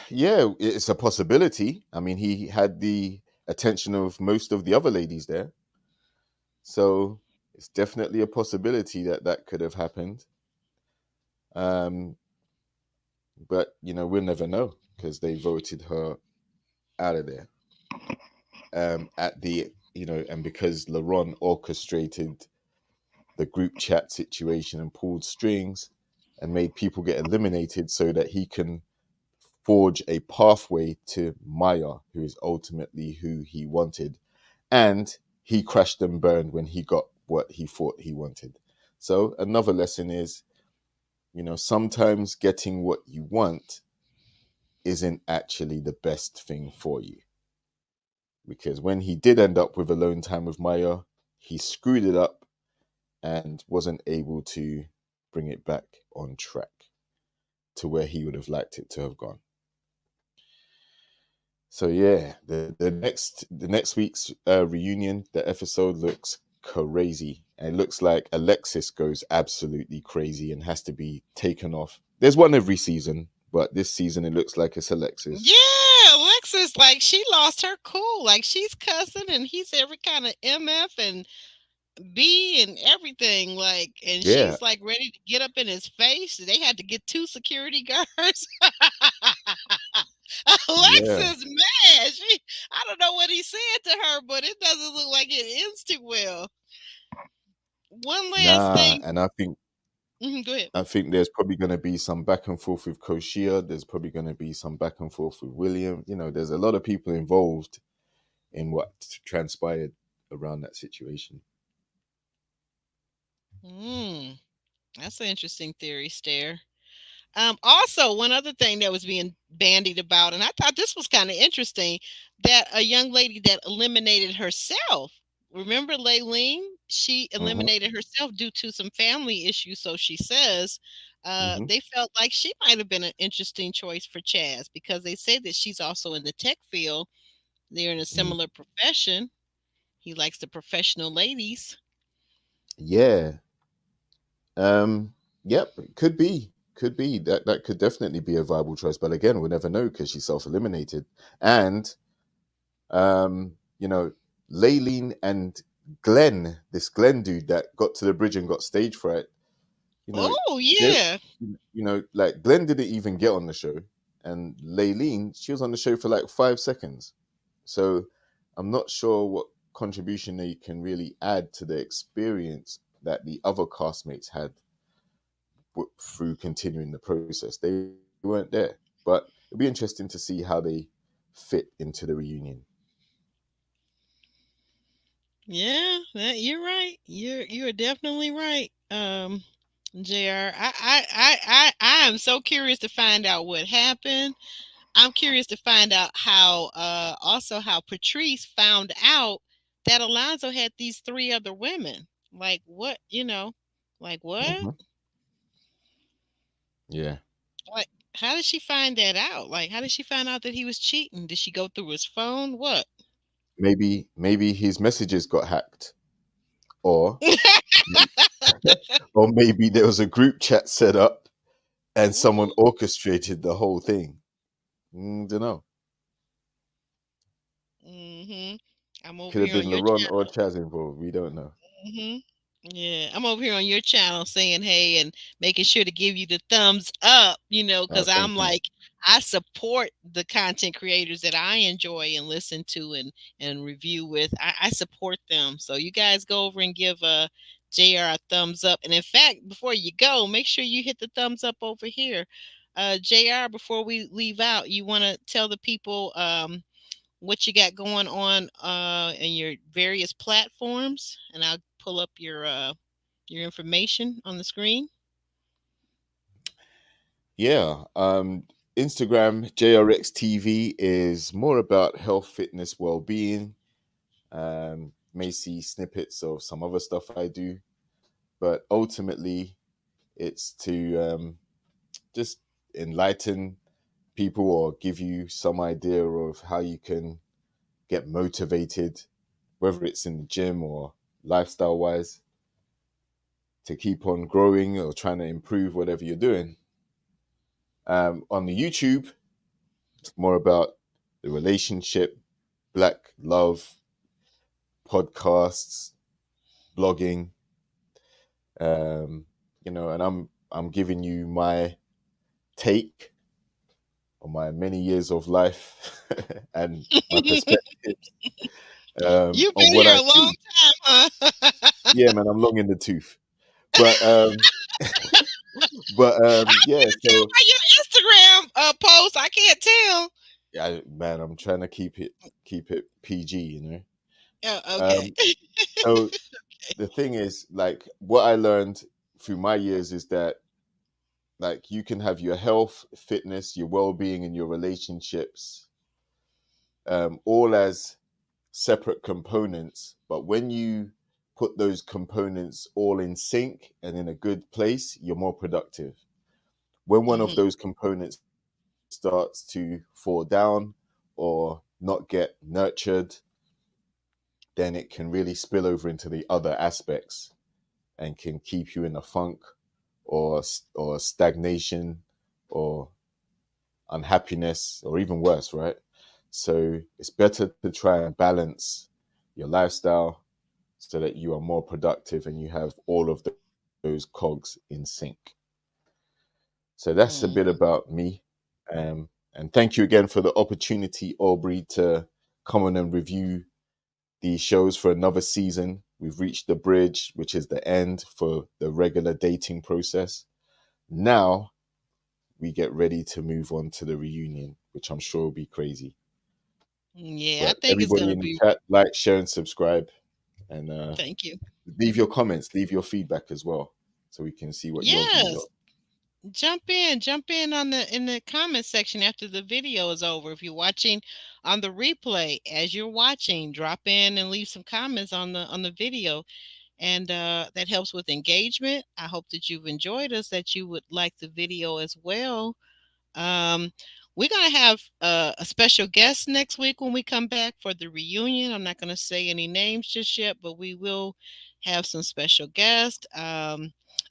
[SPEAKER 3] Yeah, it's a possibility. I mean, he had the attention of most of the other ladies there, so it's definitely a possibility that that could have happened. Um, but we'll never know because they voted her out of there. At the and because LaRon orchestrated the group chat situation and pulled strings and made people get eliminated so that he can forge a pathway to Maya, who is ultimately who he wanted. And he crashed and burned when he got what he thought he wanted. So another lesson is, sometimes getting what you want isn't actually the best thing for you. Because when he did end up with alone time with Maya, he screwed it up and wasn't able to bring it back on track to where he would have liked it to have gone. So yeah, the next week's reunion, the episode looks crazy. And it looks like Alexis goes absolutely crazy and has to be taken off. There's one every season, but this season it looks like it's Alexis.
[SPEAKER 2] Yeah, Alexis, like she lost her cool. Like she's cussing and he's every kind of MF and B and everything. Like, and
[SPEAKER 3] Yeah,
[SPEAKER 2] she's like ready to get up in his face. They had to get two security guards.
[SPEAKER 3] yeah.
[SPEAKER 2] Alexis, man, I don't know what he said to her, but it doesn't look like it ends too well. One last
[SPEAKER 3] Nah,
[SPEAKER 2] thing.
[SPEAKER 3] and
[SPEAKER 2] Go ahead.
[SPEAKER 3] I think there's probably going to be some back and forth with Koshia. There's probably going to be some back and forth with William. There's a lot of people involved in what transpired around that situation.
[SPEAKER 2] Mm, that's an interesting theory, Stare. Also, one other thing that was being bandied about, and I thought this was kind of interesting, that a young lady that eliminated herself. Remember Laylene? She
[SPEAKER 3] Hmm.
[SPEAKER 2] eliminated herself due to some family issues, so she says.
[SPEAKER 3] Hmm.
[SPEAKER 2] They felt like she might have been an interesting choice for Chaz because they say that she's also in the tech field. They're in a
[SPEAKER 3] Hmm.
[SPEAKER 2] similar profession. He likes the professional ladies.
[SPEAKER 3] Yeah. Um. Yep. Could be that could definitely be a viable choice. But again, we'll never know because she's self-eliminated. And um, you know, Laylene and Glenn, this Glenn dude that got to the bridge and got stage fright. You know,
[SPEAKER 2] Oh,
[SPEAKER 3] there,
[SPEAKER 2] yeah.
[SPEAKER 3] like Glenn didn't even get on the show, and Laylene, she was on the show for like 5 seconds. So I'm not sure what contribution they can really add to the experience that the other castmates had through continuing the process. They weren't there, but it'll be interesting to see how they fit into the reunion.
[SPEAKER 2] Yeah, you're right. You're definitely right. JR, I am so curious to find out what happened. I'm curious to find out how also how Patrice found out that Alonzo had these three other women. Like what, like what?
[SPEAKER 3] Hmm. Yeah,
[SPEAKER 2] Like how did she find that out? Like how did she find out that he was cheating? Did she go through his phone? What?
[SPEAKER 3] maybe his messages got hacked, or or maybe there was a group chat set up and someone
[SPEAKER 2] Ooh.
[SPEAKER 3] orchestrated the whole thing. Don't know.
[SPEAKER 2] Mhm. I'm over
[SPEAKER 3] Could have
[SPEAKER 2] here on
[SPEAKER 3] been
[SPEAKER 2] your
[SPEAKER 3] LeRon or
[SPEAKER 2] channel.
[SPEAKER 3] Chaz involved. We don't know.
[SPEAKER 2] Hmm. Yeah, I'm over here on your channel saying hey and making sure to give you the thumbs up,
[SPEAKER 3] Oh,
[SPEAKER 2] because I'm
[SPEAKER 3] thank you.
[SPEAKER 2] like, I support the content creators that I enjoy and listen to and review with. I support them. So you guys go over and give JR a thumbs up. And in fact, before you go, make sure you hit the thumbs up over here. JR, before we leave out, you want to tell the people what you got going on in your various platforms, and I'll pull up your information on the screen.
[SPEAKER 3] Yeah. Instagram JRXTV is more about health, fitness, well-being. May see snippets of some other stuff I do, but ultimately it's to just enlighten people or give you some idea of how you can get motivated, whether it's in the gym or lifestyle wise, to keep on growing or trying to improve whatever you're doing. On the YouTube, it's more about the relationship, black love, podcasts, blogging, um, and I'm giving you my take on my many years of life and my perspectives
[SPEAKER 2] You've
[SPEAKER 3] on
[SPEAKER 2] been
[SPEAKER 3] what
[SPEAKER 2] here
[SPEAKER 3] I
[SPEAKER 2] a long
[SPEAKER 3] see.
[SPEAKER 2] time, huh?
[SPEAKER 3] Yeah, man, I'm long in the tooth, but
[SPEAKER 2] I
[SPEAKER 3] yeah.
[SPEAKER 2] can't tell
[SPEAKER 3] So
[SPEAKER 2] by your Instagram post. I can't tell.
[SPEAKER 3] yeah, man, I'm trying to keep it PG, you know.
[SPEAKER 2] Oh, okay.
[SPEAKER 3] Um, so the thing is, like, what I learned through my years is that, like, you can have your health, fitness, your well-being, and your relationships, all as separate components. But when you put those components all in sync and in a good place, you're more productive. When one of
[SPEAKER 2] Hmm.
[SPEAKER 3] those components starts to fall down or not get nurtured, then it can really spill over into the other aspects and can keep you in a funk or stagnation or unhappiness or even worse, right? So it's better to try and balance your lifestyle so that you are more productive and you have all of those cogs in sync. So that's a bit
[SPEAKER 2] Hmm.
[SPEAKER 3] about me. And thank you again for the opportunity, Aubrey, to come on and review these shows for another season. We've reached the bridge, which is the end for the regular dating process. Now we get ready to move on to the reunion, which I'm sure will be crazy.
[SPEAKER 2] Yeah, I
[SPEAKER 3] But
[SPEAKER 2] think it's
[SPEAKER 3] everybody
[SPEAKER 2] gonna
[SPEAKER 3] in the
[SPEAKER 2] be.
[SPEAKER 3] chat, like, share, and subscribe, and
[SPEAKER 2] Thank you.
[SPEAKER 3] leave your comments, leave your feedback as well, so we can see what your views are.
[SPEAKER 2] Yes. Jump in on the comment section after the video is over. If you're watching on the replay, as you're watching, drop in and leave some comments on the video, and that helps with engagement. I hope that you've enjoyed us, that you would like the video as well. um, we're going to have a special guest next week when we come back for the reunion. I'm not going to say any names just yet, but we will have some special guests.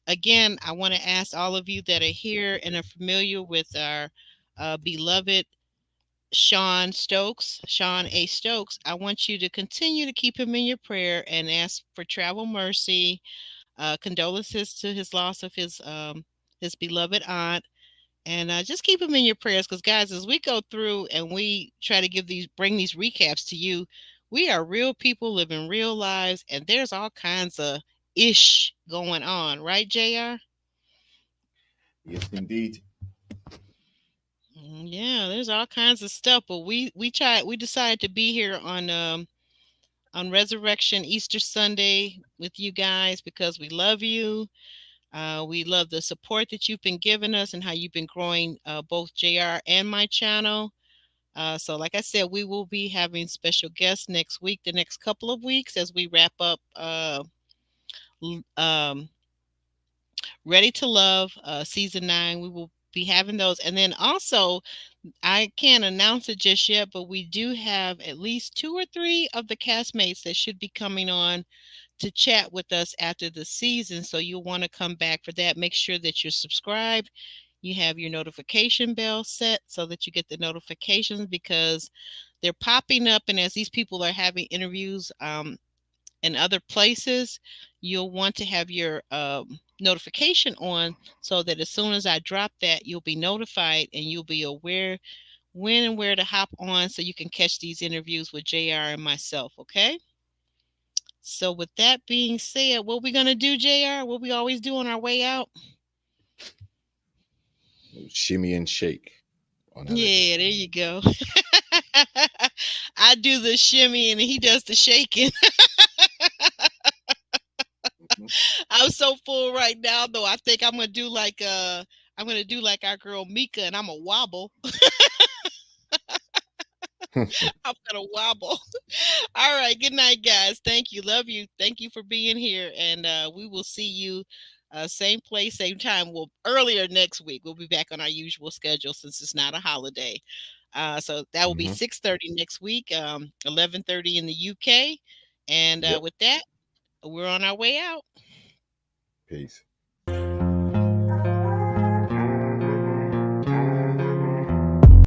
[SPEAKER 2] Again, I want to ask all of you that are here and are familiar with our beloved Sean A. Stokes. I want you to continue to keep him in your prayer and ask for travel mercy, condolences to his loss of his beloved aunt, and just keep them in your prayers, because guys, as we go through and we try to bring these recaps to you, we are real people living real lives, and there's all kinds of ish going on, right, JR?
[SPEAKER 3] Yes, indeed.
[SPEAKER 2] Yeah, there's all kinds of stuff, but we decided to be here on Resurrection Easter Sunday with you guys because we love you. We love the support that you've been giving us and how you've been growing both JR and my channel. So, like I said, we will be having special guests next week, the next couple of weeks, as we wrap up um, Ready to Love season 9. We will be having those. And then also, I can't announce it just yet, but we do have at least 2 or 3 of the castmates that should be coming on to chat with us after the season. So you'll want to come back for that. Make sure that you're subscribed. You have your notification bell set so that you get the notifications because they're popping up. And as these people are having interviews in other places, you'll want to have your notification on so that as soon as I drop that, you'll be notified and you'll be aware when and where to hop on so you can catch these interviews with JR and myself, okay? So with that being said, what we gonna do, JR? What we always do on our way out?
[SPEAKER 3] Shimmy and shake on our
[SPEAKER 2] Yeah, there you go. I do the shimmy and he does the shaking.
[SPEAKER 3] Mhm.
[SPEAKER 2] I'm so full right now, though. I think I'm gonna do like our girl Mika, and I'm a wobble. I'm gonna wobble. All right. Good night, guys. Thank you. Love you. Thank you for being here. And we will see you same place, same time. Well, earlier next week. We'll be back on our usual schedule since it's not a holiday. So that will be
[SPEAKER 3] Mhm.
[SPEAKER 2] 6:30 next week, 11:30 in the UK. And
[SPEAKER 3] Yep.
[SPEAKER 2] with that, we're on our way out.
[SPEAKER 3] Peace.